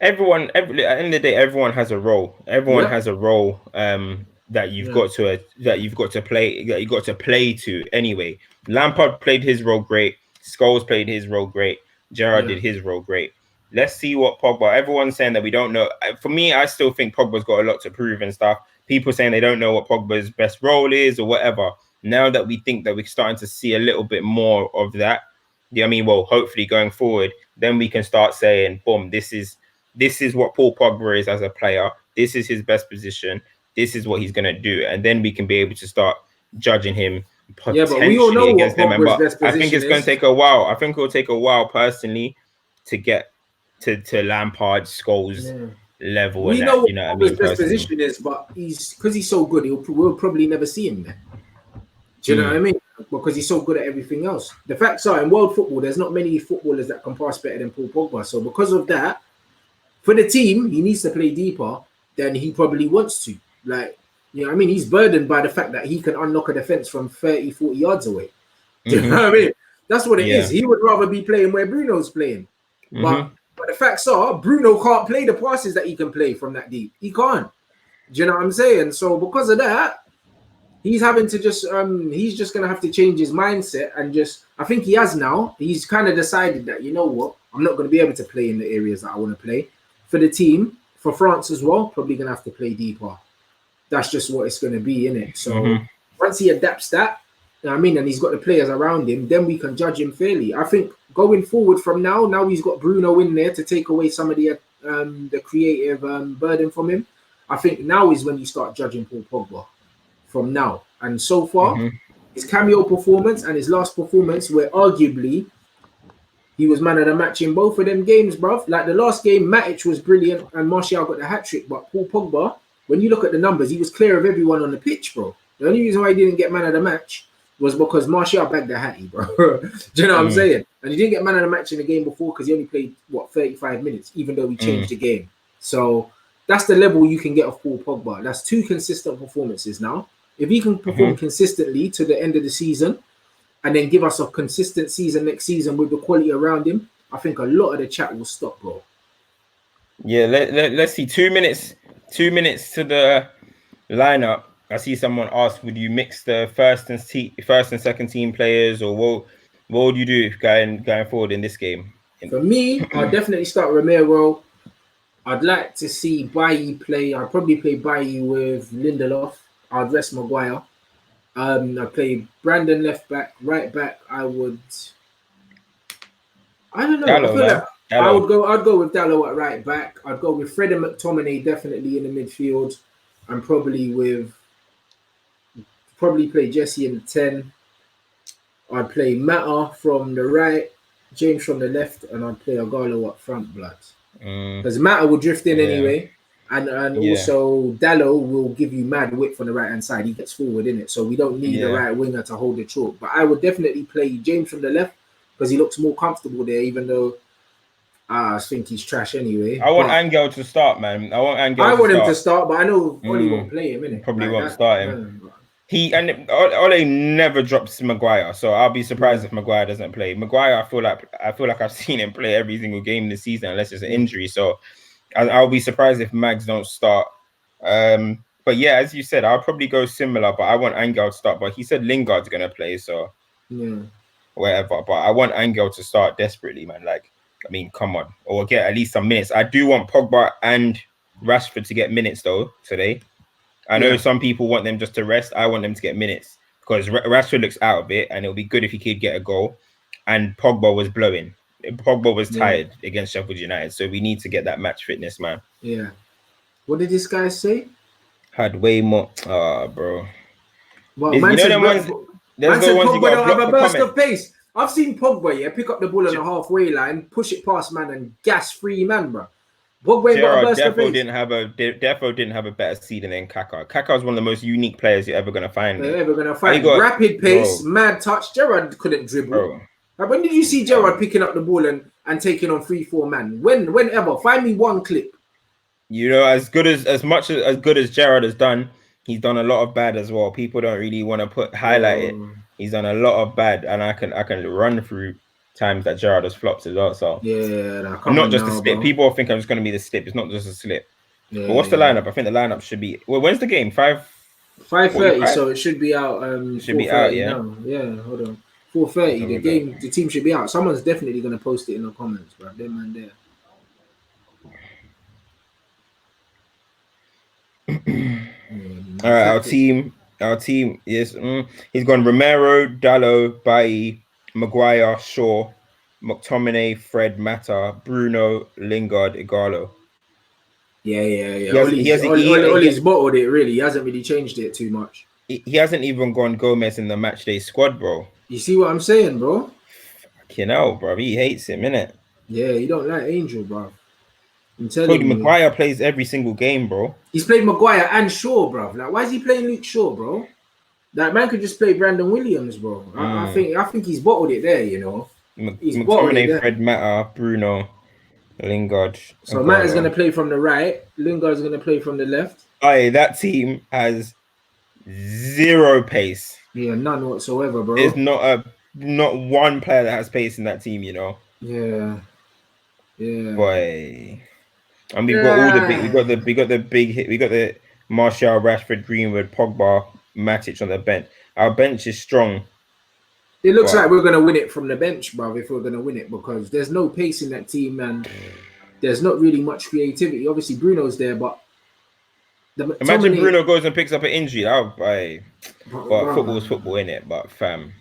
everyone. At the end of the day, everyone has a role. Everyone Yep. has a role. That Yeah. you've got to play. That you got to play to anyway. Lampard played his role great. Scholes played his role great. Gerard Yeah. did his role great. Let's see what Pogba. Everyone's saying that we don't know. For me, I still think Pogba's got a lot to prove and stuff. People saying they don't know what Pogba's best role is or whatever. Now that we think that we're starting to see a little bit more of that, yeah, I mean, well, hopefully going forward, then we can start saying, boom, this is what Paul Pogba is as a player. This is his best position. This is what he's gonna do, and then we can be able to start judging him Yeah, but we all potentially know what against them. And Pogba's but best I think position it's going to is. take a while. I think it will take a while personally to get to Lampard, Scholes Yeah. level and We that. know what You know what I Pogba's mean? best Personally. position is, but because he's so good, we'll probably never see him there. Do you know what I Mm, mean? Because he's so good at everything else. The facts are, in world football, there's not many footballers that can pass better than Paul Pogba. So because of that, for the team, he needs to play deeper than he probably wants to. Like, you know what I mean? He's burdened by the fact that he can unlock a defense from 30, 40 yards away. Do you know mm-hmm, what I mean? That's what it is. yeah. He would rather be playing where Bruno's playing. But Mm-hmm, the facts are, Bruno can't play the passes that he can play from that deep. He can't. Do you know what I'm saying? So because of that, he's having to he's just gonna have to change his mindset and just I think he has now. He's kind of decided that, you know what, I'm not gonna be able to play in the areas that I want to play. For the team, for France as well, probably gonna have to play deeper. That's just what it's gonna be, innit? So mm-hmm. once he adapts that, You know what I mean? And he's got the players around him, then we can judge him fairly. I think going forward from now he's got Bruno in there to take away some of the creative burden from him. I think now is when you start judging Paul Pogba from now. And so far, his cameo performance and his last performance were arguably he was man of the match in both of them games, bruv. Like the last game, Matic was brilliant and Martial got the hat trick. But Paul Pogba, when you look at the numbers, he was clear of everyone on the pitch, bro. The only reason why he didn't get man of the match was because Martial bagged the hattie, bro. Do you know what I'm saying? And he didn't get man of the match in the game before because he only played, 35 minutes, even though we changed the game. So that's the level you can get of Paul Pogba. That's 2 consistent performances now. If he can perform consistently to the end of the season, and then give us a consistent season next season with the quality around him, I think a lot of the chat will stop, bro. Yeah, let's see. 2 minutes to the lineup. I see someone ask, would you mix the first and second team players, or what would you do going forward in this game? For me, I'll definitely start Romero. I'd like to see Bailly play. I'd probably play Bailly with Lindelof. I'd rest Maguire. I'd play Brandon left back, right back. I don't know. Dallo, I feel like Dallo. I'd go with Dallo at right back. I'd go with Fred and McTominay definitely in the midfield, and probably play Jesse in the 10. I'd play Mata from the right, James from the left, and I'd play Agallo up front, blood. Because Mata will drift in anyway, and also Dallo will give you mad width on the right hand side. He gets forward in it, so we don't need a right winger to hold the chalk. But I would definitely play James from the left because he looks more comfortable there, even though I think he's trash anyway. I want Angel to start, man. I want him to start, but I know Oli won't play him, innit? Probably won't start him. Ole never drops Maguire, so I'll be surprised if Maguire doesn't play. Maguire, I feel like I've seen him play every single game this season, unless it's an injury. So I'll be surprised if Mags don't start. But yeah, as you said, I'll probably go similar, but I want Angel to start. But he said Lingard's gonna play, so whatever. But I want Angel to start desperately, man. Like, I mean, come on, or get at least some minutes. I do want Pogba and Rashford to get minutes though today. I know some people want them just to rest. I want them to get minutes because Rashford looks out of it, and it'll be good if he could get a goal. And Pogba was blowing. Pogba was tired against Sheffield United, so we need to get that match fitness, man. Yeah. What did this guy say? Had way more. Bro. Well, man said Pogba don't have a burst of pace. I've seen Pogba, pick up the ball on the halfway line, push it past man, and gas free man, bro. Gerrard Defo didn't have a better season than Kaka. Kaka is one of the most unique players you're ever gonna find. Rapid pace, mad touch. Gerrard couldn't dribble. Like, when did you see Gerrard picking up the ball and taking on 3-4 man? Whenever. Find me one clip. You know, as good as Gerrard has done, he's done a lot of bad as well. People don't really want to highlight it. He's done a lot of bad, and I can run through times that Gerrard has flopped as well. So not just a slip. Bro. People think I'm just going to be the slip. It's not just a slip. But what's the lineup? I think the lineup should be. Well, when's the game? 5:30. So it should be out. Should be out. Yeah. Now. Yeah. Hold on. 4:30. The team should be out. Someone's definitely going to post it in the comments, bro. Them man there. All right, our team is. He's gone Romero, Dallo, Bailly, Maguire, Shaw, McTominay, Fred, Mata, Bruno, Lingard, Igalo. Yeah. Ollie's bottled it, really. He hasn't really changed it too much. He hasn't even gone Gomez in the matchday squad, bro. You see what I'm saying, bro? Fucking hell, bro. He hates him, innit? Yeah, he don't like Angel, bro. I'm telling you. Maguire plays every single game, bro. He's played Maguire and Shaw, bro. Like, why is he playing Luke Shaw, bro? That man could just play Brandon Williams, bro. I think he's bottled it there, you know. He's McTominay, Fred, Mata, Bruno, Lingard. So Mata's going to play from the right. Lingard's going to play from the left. Aye, that team has zero pace. Yeah, none whatsoever, bro. There's not one player that has pace in that team, you know. Yeah. Boy. And we've got all the big. We got the Martial, Rashford, Greenwood, Pogba, Matic on the bench. Our bench is strong. It looks like we're gonna win it from the bench, bro. If we're gonna win it, because there's no pace in that team, and there's not really much creativity. Obviously, Bruno's there, but imagine Bruno goes and picks up an injury. But football's football, innit? But fam,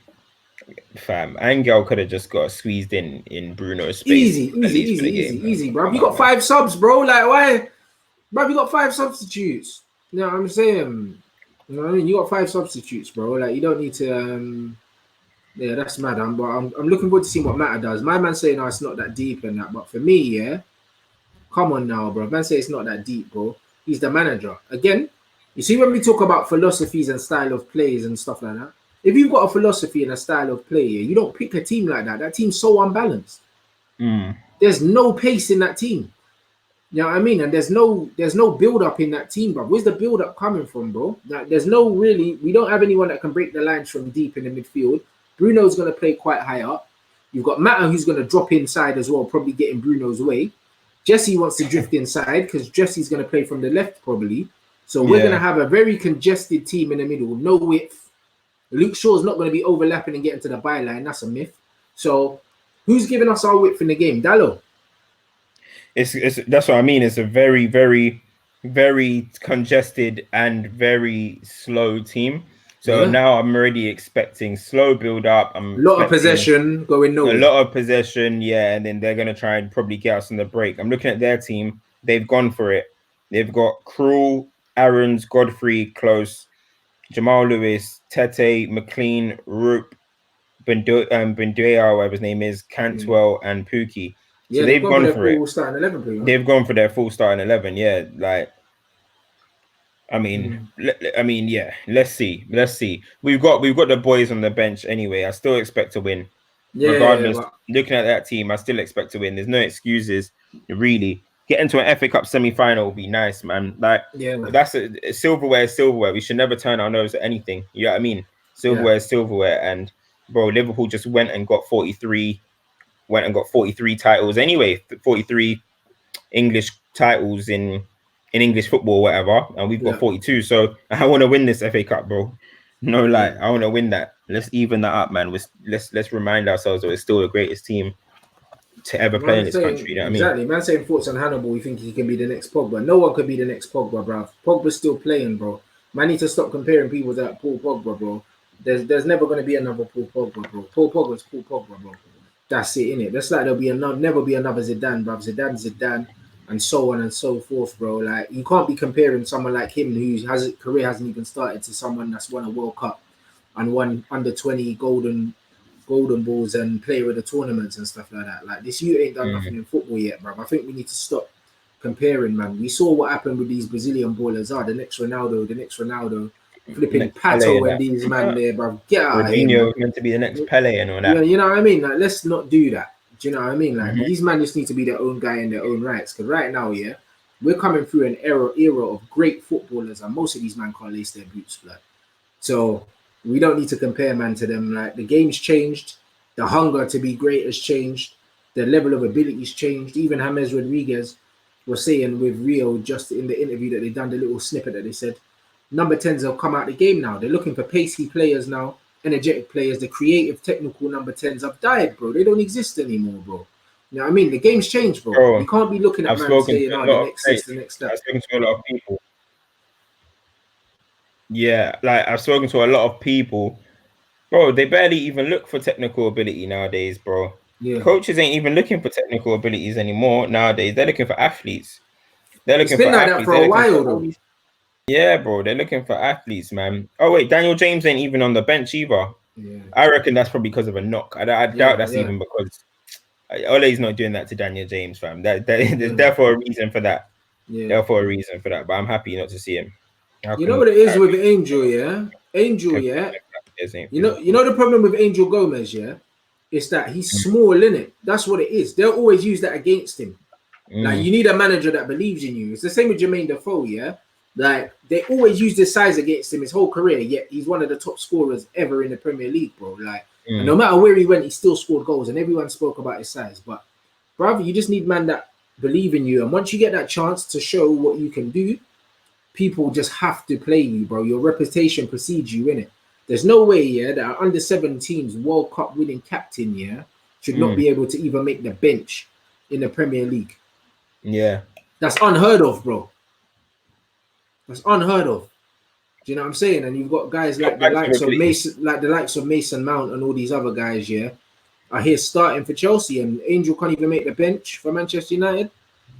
Angel could have just got squeezed in Bruno's space at least for the game, man. Easy, bro. Come You on, got man. 5 subs, bro. Like, why? Bro, you got 5 substitutes. You know what I'm saying? You know what I mean? You got 5 substitutes, bro. Like, you don't need to. Yeah, that's mad. I'm looking forward to seeing what Matter does. My man saying, "Oh, it's not that deep and that," but for me, yeah, come on now, bro. Man say it's not that deep, bro. He's the manager. Again, you see when we talk about philosophies and style of plays and stuff like that. If you've got a philosophy and a style of play, yeah, you don't pick a team like that. That team's so unbalanced. There's no pace in that team. You know what I mean? And there's no build up in that team, bro. Where's the build up coming from, bro? Like, there's no really. We don't have anyone that can break the lines from deep in the midfield. Bruno's going to play quite high up. You've got Matter who's going to drop inside as well, probably getting Bruno's way. Jesse wants to drift inside because Jesse's going to play from the left probably. So we're going to have a very congested team in the middle, no width. Luke Shaw's not going to be overlapping and getting to the byline. That's a myth. So who's giving us our width in the game? Dallo. It's that's what I mean. It's a very, very, very congested and very slow team. So now I'm already expecting slow build up. I'm a lot of expecting possession going nowhere. a lot of possession, yeah, and then they're gonna try and probably get us on the break. I'm looking at their team. They've gone for it. They've got Krul, Aaron's, Godfrey, Close, Jamal Lewis, Tete, McLean, Roop, Benduea, whatever his name is, Cantwell, and Pookie. So they've gone for it. They've gone for their full starting 11. Yeah, like I mean, yeah. Let's see. We've got the boys on the bench anyway. I still expect to win, regardless. Looking at that team, I still expect to win. There's no excuses, really. Getting to an FA Cup semi-final would be nice, man. Like, that's a silverware is silverware. We should never turn our nose at anything. You know what I mean? Silverware is silverware, and bro, Liverpool just went and got 43 titles anyway. 43 English titles in English football, whatever, and we've got 42. So I want to win this FA Cup, bro. No lie, I want to win that. Let's even that up, man. Let's remind ourselves that it's still the greatest team to ever play in this country. You know what I mean? Exactly. Man saying thoughts on Hannibal, you think he can be the next Pogba. No one could be the next Pogba, bro. Pogba's still playing, bro. Man need to stop comparing people to that Paul Pogba, bro. There's never going to be another Paul Pogba, bro. Paul Pogba's Paul Pogba, bro. That's it, innit? That's like there'll never be another Zidane, bro. Zidane, and so on and so forth, bro. Like, you can't be comparing someone like him whose career hasn't even started to someone that's won a World Cup and won under 20 golden balls and player of the tournaments and stuff like that. Like, this, you ain't done nothing in football yet, bro. I think we need to stop comparing, man. We saw what happened with these Brazilian ballers. The next Ronaldo, flipping Pato and these man there, bro. Get out of here, man. Meant to be the next Pele and all that. Yeah, you know what I mean? Like, let's not do that. Do you know what I mean? Like, these men just need to be their own guy in their own rights. Because right now, yeah, we're coming through an era of great footballers, and most of these men can't lace their boots, blood. So we don't need to compare man to them. Like, the game's changed, the hunger to be great has changed, the level of ability's changed. Even James Rodriguez was saying with Rio, just in the interview that they done, the little snippet that they said, number 10s have come out the game now. They're looking for pacey players now, energetic players. The creative, technical number 10s have died, bro. They don't exist anymore, bro. You know what I mean? The game's changed, bro. You can't be looking at man saying, the next this, the next that. I've spoken to a lot of people. Yeah, like, I've spoken to a lot of people. Bro, they barely even look for technical ability nowadays, bro. Yeah. Coaches ain't even looking for technical abilities anymore nowadays. They're looking for athletes. It's been like that for a while, though. Yeah, bro, they're looking for athletes, man. Oh wait, Daniel James ain't even on the bench either. Yeah. I reckon that's probably because of a knock. I doubt that's even because Ole's not doing that to Daniel James, fam. There's therefore a reason for that. Yeah. Therefore a reason for that. But I'm happy not to see him. You know what it is with Angel, yeah? Angel, yeah? You know the problem with Angel Gomez, yeah? It's that he's small, innit? That's what it is. They'll always use that against him. Like, you need a manager that believes in you. It's the same with Jermaine Defoe, yeah? Like, they always use this size against him his whole career, yet he's one of the top scorers ever in the Premier League, bro. Like, and no matter where he went, he still scored goals, and everyone spoke about his size. But, brother, you just need man that believe in you. And once you get that chance to show what you can do, people just have to play you, bro. Your reputation precedes you, innit? There's no way, yeah, that our under-17s World Cup winning captain, yeah, should not be able to even make the bench in the Premier League. Yeah. That's unheard of, bro. That's unheard of. Do you know what I'm saying? And you've got guys Got like the back likes of ability. Mason Mount and all these other guys, yeah, are here starting for Chelsea, and Angel can't even make the bench for Manchester United.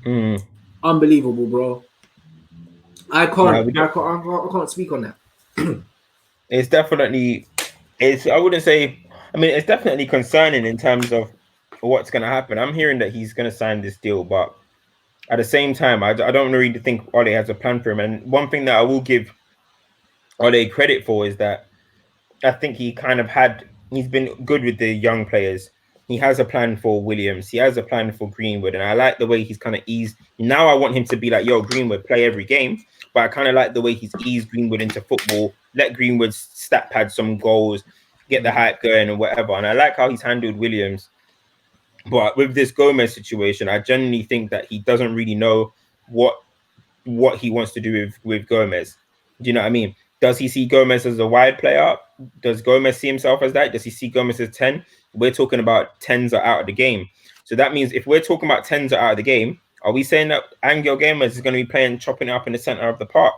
Mm. Unbelievable, bro. I No, can't, we I don't. can't, I can't, I can't speak on that. It's definitely. It's. I wouldn't say. I mean, it's definitely concerning in terms of what's going to happen. I'm hearing that he's going to sign this deal, but at the same time, I don't really think Ole has a plan for him. And one thing that I will give Ole credit for is that I think he's been good with the young players. He has a plan for Williams. He has a plan for Greenwood. And I like the way he's kind of eased. Now I want him to be like, yo, Greenwood, play every game. But I kind of like the way he's eased Greenwood into football, let Greenwood stat pad some goals, get the hype going and whatever. And I like how he's handled Williams. But with this Gomez situation, I genuinely think that he doesn't really know what he wants to do with Gomez. Do you know what I mean? Does he see Gomez as a wide player? Does Gomez see himself as that? Does he see Gomez as 10? We're talking about 10s are out of the game. So that means if we're talking about 10s are out of the game, are we saying that Angel Gomez is going to be playing, chopping it up in the center of the park?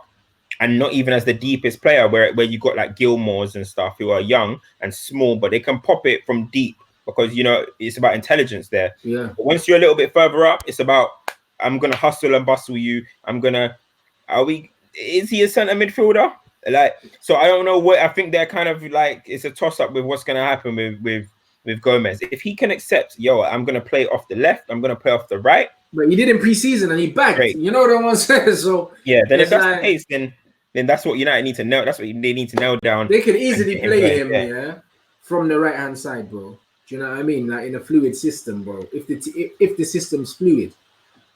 And not even as the deepest player, where you got like Gilmores and stuff who are young and small, but they can pop it from deep because it's about intelligence there. Yeah. But once you're a little bit further up, it's about I'm gonna hustle and bustle you. Is he a centre midfielder? Like, so I don't know what I think they're kind of like it's a toss up with what's gonna happen with Gomez. If he can accept, I'm gonna play off the left, I'm gonna play off the right. But he did in preseason and he bagged. Great. You know what I'm saying? So Yeah, then if it's that's the like case, then that's what United need to know. That's what they need to nail down. they could And easily get him play going. him, yeah, from the right hand side, bro. Do you know what I mean? Like in a fluid system, bro. If the system's fluid,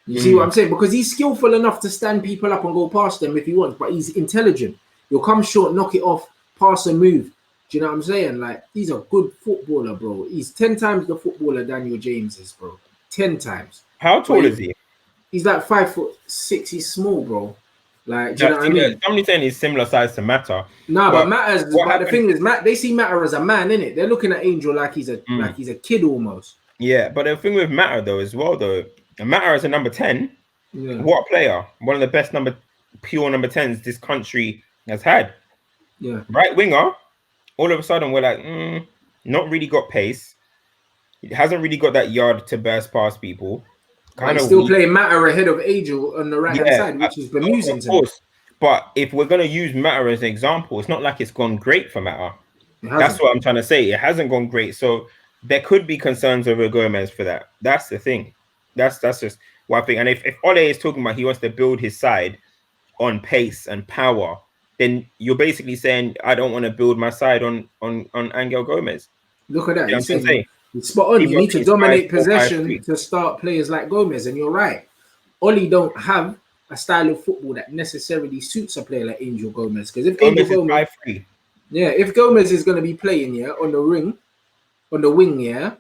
you see what I'm saying? Because he's skillful enough to stand people up and go past them if he wants, but he's intelligent. He'll come short, knock it off, pass and move. Do you know what I'm saying? Like, he's a good footballer, bro. He's 10 times the footballer Daniel James is, bro. 10 times. How tall is he? He's like 5'6". He's small, bro. Like, do you know what I mean? Somebody saying he's similar size to Matter. Nah, but what the happened? thing is, they see Matter as a man, innit? They're looking at Angel like he's a kid almost. Yeah, but the thing with Matter though, as well though, Matter as a number 10. Yeah. What a player! One of the best pure number 10s this country has had. Yeah. Right winger. All of a sudden, we're like, not really got pace. It hasn't really got that yard to burst past people. Kind of still playing Matter ahead of Angel on the right hand side, which is bemusing to me. But if we're gonna use Matter as an example, it's not like it's gone great for Matter. That's what I'm trying to say. It hasn't gone great. So there could be concerns over Gomez for that. That's the thing. That's just one thing. And if Ole is talking about he wants to build his side on pace and power, then you're basically saying I don't want to build my side on Angel Gomez. Look at that. You know He's saying it's spot on. You need to dominate possession to start players like Gomez, and you're right. Oli don't have a style of football that necessarily suits a player like Angel Gomez. Because if Angel Gomez, if Gomez is going to be playing on the wing,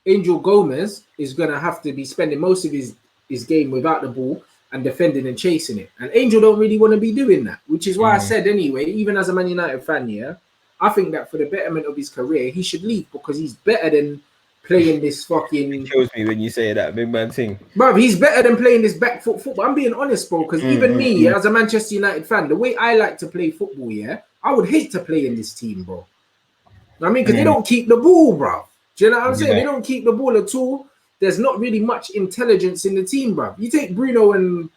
Angel Gomez is going to have to be spending most of his game without the ball and defending and chasing it. And Angel don't really want to be doing that, which is why I said anyway, even as a Man United fan, I think that for the betterment of his career, he should leave because he's better than playing this fucking... It kills me when you say that, big man thing. Bro, he's better than playing this back foot football. I'm being honest, bro, because even me, as a Manchester United fan, the way I like to play football, I would hate to play in this team, bro. I mean, because they don't keep the ball, bro. Do you know what I'm saying? They don't keep the ball at all. There's not really much intelligence in the team, bro. You take Bruno and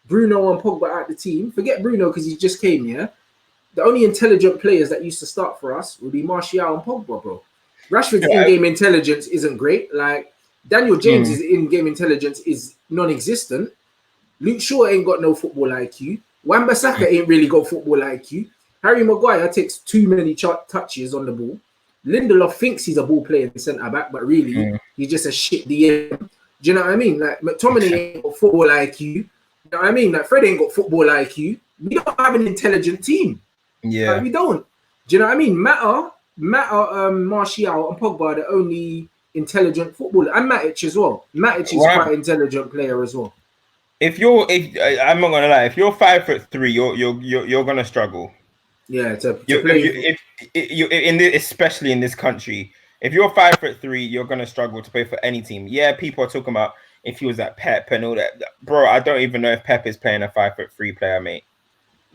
Pogba out the team. Forget Bruno because he just came, The only intelligent players that used to start for us would be Martial and Pogba, bro. Rashford's in-game intelligence isn't great. Like, Daniel James' in-game intelligence is non-existent. Luke Shaw ain't got no football IQ. Wan-Bissaka ain't really got football IQ. Harry Maguire takes too many touches on the ball. Lindelof thinks he's a ball-playing centre-back, but really, he's just a shit DM. Do you know what I mean? Like, McTominay ain't got football IQ. You know what I mean? Like, Fred ain't got football IQ. We don't have an intelligent team. Yeah. Like, we don't. Do you know what I mean? Matter, Martial, and Pogba are the only intelligent footballer. And Matic as well. Matic is quite an intelligent player as well. If I'm not gonna lie, if you're 5'3", you're gonna struggle. Yeah, to play. Especially in this country, if you're 5'3", you're gonna struggle to play for any team. Yeah, people are talking about if he was at Pep and all that. Bro, I don't even know if Pep is playing a 5'3" player, mate.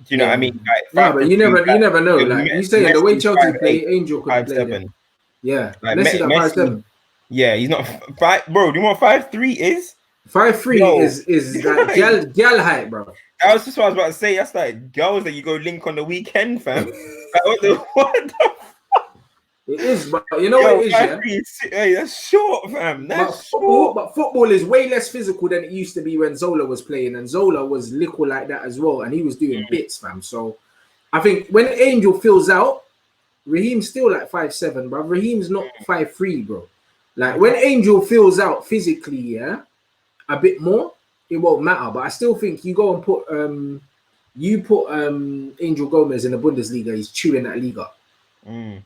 Do you know what I mean? Like No, but 5'3", you like never know. Like you saying the way Messi's Chelsea 5'8", play, Angel could play there. 5'7". Yeah, Like Messi at Messi, 5'7". yeah, he's not five, bro. Do you know what 5'3" is? 5'3" Yo, is like gal height, bro. that was just what I was about to say. That's like girls that you go link on the weekend, fam. Like what the what the It is, but you know what yo it is, yeah. 5'3" is, hey, that's short, fam. That's short. But football is way less physical than it used to be when Zola was playing, and Zola was little like that as well, and he was doing bits, fam. So I think when Angel fills out, Raheem's still like 5'7", bro. Raheem's not 5'3", bro. Like when Angel fills out physically, yeah, a bit more, it won't matter. But I still think you go and put Angel Gomez in the Bundesliga, he's chewing that league up.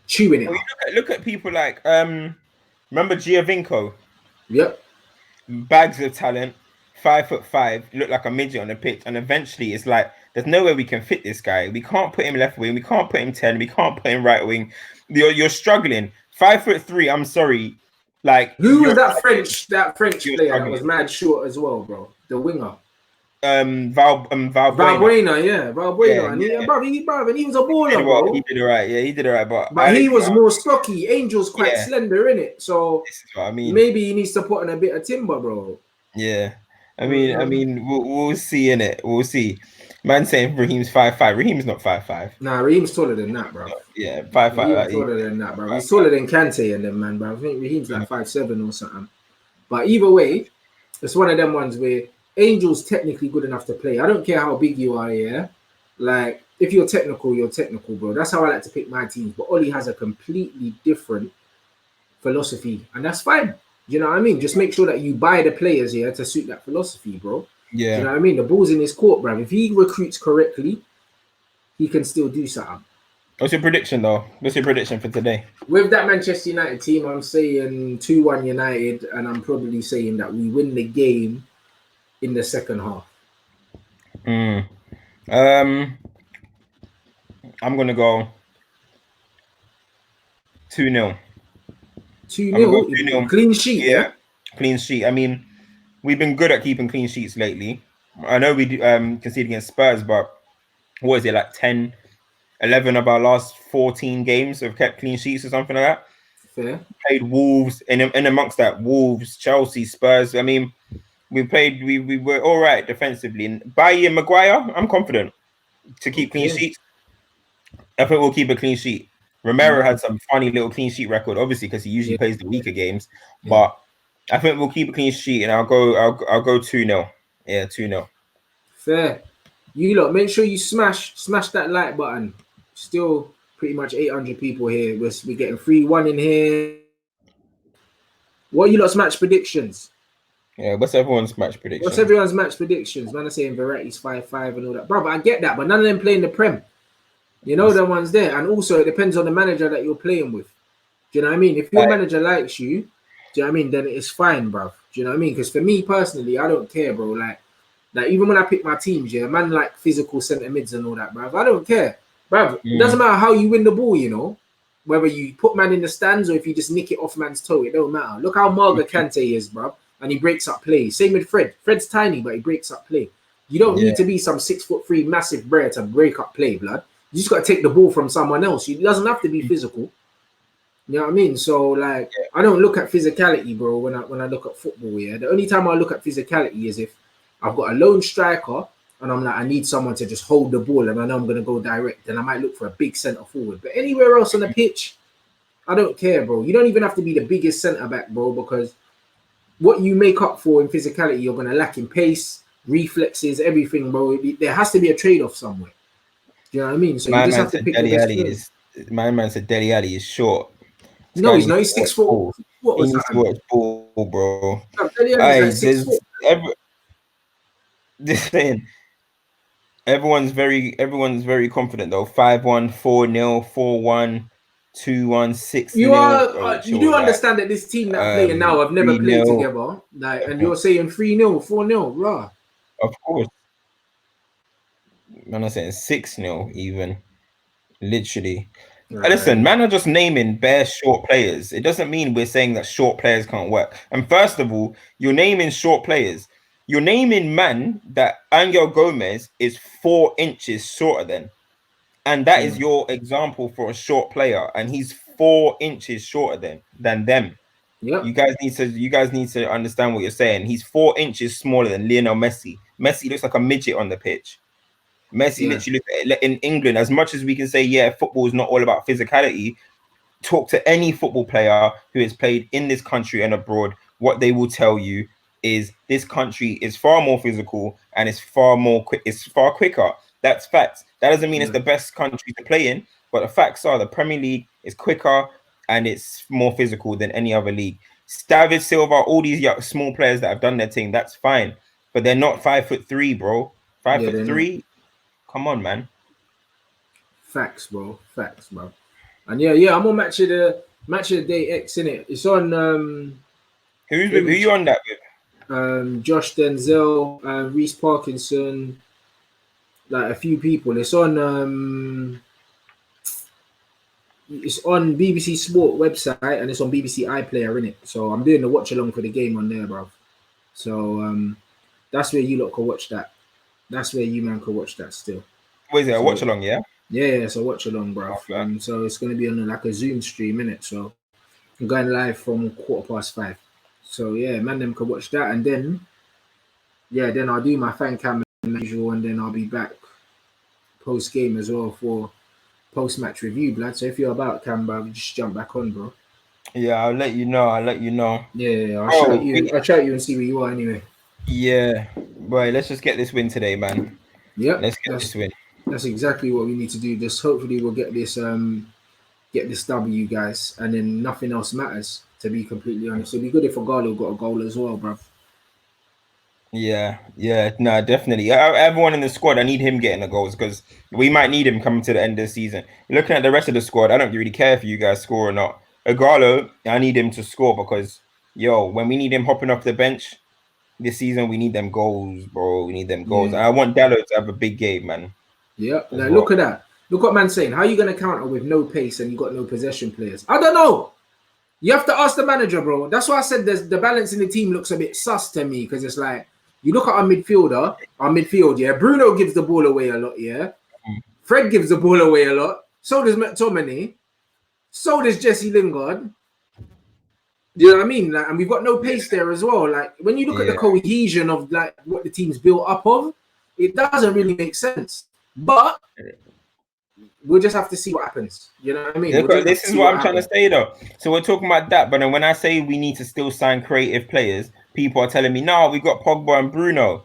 Chewing it Well, up. look at people like remember Giovinco? Yep. Bags of talent, 5'5", look like a midget on the pitch, and eventually it's like there's no way we can fit this guy. We can't put him left wing, we can't put him 10, we can't put him right wing. You're struggling. 5'3", I'm sorry. Like Who was you're that French you're player that struggling. was mad short as well, bro? The winger. Valbuena. Yeah, Yeah, Valbuena, and he was a baller, he bro. did it right. Yeah, he did it right. But But he was more stocky. Angel's quite yeah, slender, in it. So this is what I mean. maybe he needs to put in a bit of timber, bro. Yeah, we'll see in it. We'll see. Man saying Raheem's 5'5". Raheem's not 5'5". Nah, Raheem's taller than that, bro. Yeah, 5'5". Raheem's taller than that, bro. He's taller than Kante and them, man. But I think Raheem's like 5'7" or something. But either way, it's one of them ones where Angel's technically good enough to play. I don't care how big you are, yeah. Like if you're technical, bro. That's how I like to pick my teams. But Ollie has a completely different philosophy, and that's fine. You know what I mean? Just make sure that you buy the players here to suit that philosophy, bro. Yeah. You know what I mean? The ball's in his court, bro. If he recruits correctly, he can still do something. What's your prediction, though? What's your prediction for today? With that Manchester United team, I'm saying 2-1 United, and I'm probably saying that we win the game in the second half. I'm gonna go 2-0. 2-0, clean sheet, yeah? Clean sheet. I mean, we've been good at keeping clean sheets lately. I know we conceded against Spurs, but what is it, like 10, 11 of our last 14 games have kept clean sheets or something like that? Fair. Played Wolves, and amongst that, Wolves, Chelsea, Spurs. I mean, we were all right defensively. And Bailly and Maguire, I'm confident to keep clean sheets. I think we'll keep a clean sheet. Romero had some funny little clean sheet record, obviously, because he usually plays the weaker games. But I think we'll keep a clean sheet, and I'll go 2-0. Yeah, 2-0. Fair. You lot, make sure you smash that like button. Still pretty much 800 people here. We're getting 3-1 in here. What are you lot's match predictions? Yeah, what's everyone's match prediction? What's everyone's match predictions? Man, are saying Verretti's 5-5 and all that. Brother, I get that, but none of them playing the Prem. You know the ones there. And also, it depends on the manager that you're playing with. Do you know what I mean? If your manager likes you, do you know what I mean? Then it's fine, bro. Do you know what I mean? Because for me personally, I don't care, bro. Like even when I pick my teams, yeah, man, like physical centre mids and all that, bro. I don't care, bro. It doesn't matter how you win the ball, you know. Whether you put man in the stands or if you just nick it off man's toe, it don't matter. Look how Marga Kante is, bro. And he breaks up play. Same with Fred. Fred's tiny, but he breaks up play. You don't need to be some 6'3" massive brer to break up play, blood. You just got to take the ball from someone else. It doesn't have to be physical. You know what I mean? So, like, I don't look at physicality, bro, when I look at football, yeah? The only time I look at physicality is if I've got a lone striker and I'm like, I need someone to just hold the ball and I know I'm going to go direct. Then I might look for a big centre forward. But anywhere else on the pitch, I don't care, bro. You don't even have to be the biggest centre back, bro, because what you make up for in physicality, you're going to lack in pace, reflexes, everything, bro. There has to be a trade-off somewhere. Do you know what I mean? So you just have to pick the best player. My man said Dele Alli is short. No, he's not. He's 6 foot. What was that? He needs to watch ball, bro. Dele Alli's like 6 foot. This thing. Everyone's very confident though. 5-1, 4-0, 4-1, 2-1, 6-0. You do understand that this team that playing now have never played together, like, and you're saying 3-0, 4-0, rah. Of course. Man, I'm saying 6-0 even. Literally. Right. Listen, man are just naming bare short players. It doesn't mean we're saying that short players can't work. And first of all, you're naming short players. You're naming man that Angel Gomez is 4 inches shorter than, and that is your example for a short player, and he's 4 inches shorter than them. Yep. You guys need to understand what you're saying. He's 4 inches smaller than Lionel Messi. Messi looks like a midget on the pitch. Messi Yeah. literally in England, as much as we can say, yeah, football is not all about physicality, talk to any football player who has played in this country and abroad, what they will tell you is this country is far more physical and it's far more quick. It's far quicker. That's facts. That doesn't mean it's Yeah. the best country to play in, but the facts are the Premier League is quicker and it's more physical than any other league. David Silva, all these small players that have done their thing, that's fine, but they're not 5'3", bro. Five Yeah, foot they're not. three. Come on, man. Facts, bro. Facts, bro. And yeah, I'm on match of the day X in it. It's on Who you on that with? Josh Denzel, Reese Parkinson, like a few people. It's on BBC Sport website and it's on BBC iPlayer in it. So I'm doing the watch along for the game on there, bro. So that's where you lot can watch that. That's where you man can watch that still. What is it? A So, watch along, yeah? Yeah, so watch along, bro. Okay. So it's gonna be on like a Zoom stream in it. So I'm going live from 5:15. So yeah, man, them can watch that, and then I'll do my fan cam as usual, and then I'll be back post game as well for post match review, blood. So if you're about Cam, bro, just jump back on, bro. Yeah, I'll let you know. Yeah, I'll Oh, shout you. I'll shout you and see where you are anyway. yeah, boy, let's just get this win today, man. Yep, Let's get this win. that's exactly what we need to do. Just hopefully we'll get this W, guys, and then nothing else matters. To be completely honest, it'd be good if Ogalo got a goal as well, bro. Yeah, no, definitely. Everyone in the squad, I need him getting the goals because we might need him coming to the end of the season. Looking at the rest of the squad, I don't really care if you guys score or not. Igalo, I need him to score because, when we need him hopping off the bench this season, we need them goals, bro. We need them goals. Yeah. And I want Dallo to have a big game, man. Yeah. Now look at that. Look what man's saying. How are you going to counter with no pace and you got no possession players? I don't know. You have to ask the manager, bro. That's why I said the balance in the team looks a bit sus to me because it's like you look at our midfield, yeah. Bruno gives the ball away a lot, yeah. Fred gives the ball away a lot. So does McTominay. So does Jesse Lingard. Do you know what I mean? Like, and we've got no pace there as well. Like when you look at the cohesion of like what the team's built up of, it doesn't really make sense. But we'll just have to see what happens. You know what I mean? This is what I'm trying to say though. So we're talking about that, but then when I say we need to still sign creative players, people are telling me, no, we got Pogba and Bruno.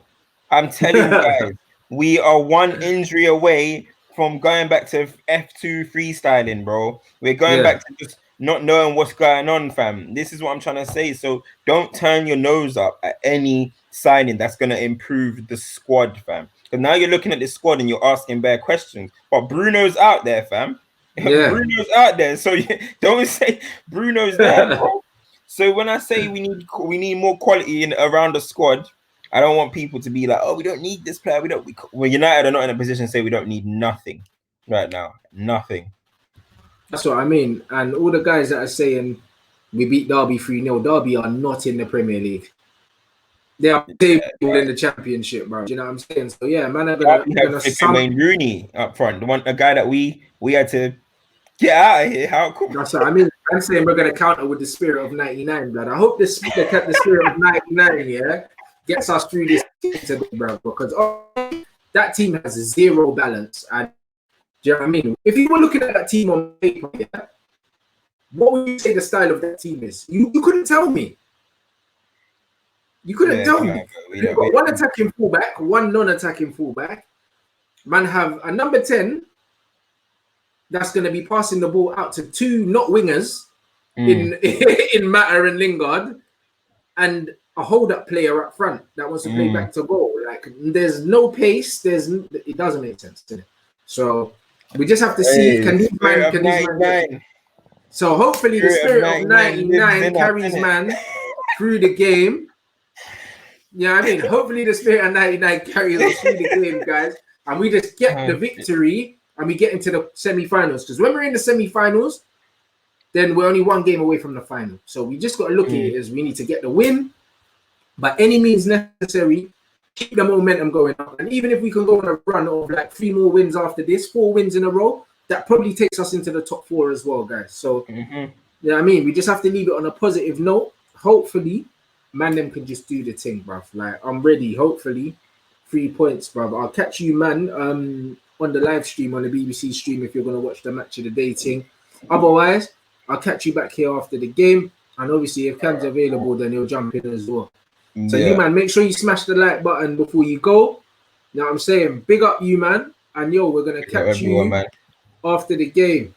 I'm telling you guys, we are one injury away from going back to F2 freestyling, bro. We're going back to just not knowing what's going on, fam. This is what I'm trying to say. So don't turn your nose up at any signing that's going to improve the squad, fam. Because now you're looking at this squad and you're asking bare questions. But Bruno's out there, fam. Yeah. Bruno's out there. So don't say Bruno's there, bro. So when I say we need more quality around the squad, I don't want people to be like, oh, we don't need this player. Well, United are not in a position to say we don't need nothing right now. Nothing. That's what I mean. And all the guys that are saying we beat Derby 3-0, Derby are not in the Premier League. They are in the Championship, bro. Do you know what I'm saying? So yeah, man, I'm gonna Wayne Rooney up front, a guy that we had to get out of here. How cool? That's what I mean. I'm saying we're gonna counter with the spirit of '99, blood. I hope the spirit of '99, yeah, gets us through this today, bro. Because that team has zero balance. And do you know what I mean? If you were looking at that team on paper, yeah, what would you say the style of that team is? You couldn't tell me. You couldn't tell me. You've got one attacking fullback, one non-attacking fullback. Man, have a number 10 that's going to be passing the ball out to two not wingers in Matter and Lingard, and a hold-up player up front that wants to play back to goal. Like, there's no pace. It doesn't make sense to me. So we just have to see. Can these man? So hopefully the spirit of 99 carries man through the game. Yeah, I mean, hopefully the spirit of 99 carries us through the game, guys, and we just get the victory and we get into the semi-finals. Because when we're in the semi-finals, then we're only one game away from the final. So we just got to look at it as we need to get the win, by any means necessary, keep the momentum going up. And even if we can go on a run of like 3 more wins after this, 4 wins in a row, that probably takes us into the top 4 as well, guys. So, you know what I mean? We just have to leave it on a positive note. Hopefully, man, them can just do the thing, bruv. Like, I'm ready. Hopefully, 3 points, bruv. I'll catch you, man, on the live stream, on the BBC stream, if you're going to watch the match of the day thing. Otherwise, I'll catch you back here after the game. And obviously, if Cam's available, then he'll jump in as well. So you, man, make sure you smash the like button before you go. You know what I'm saying? Big up you, man. And yo, we're going to catch you after the game.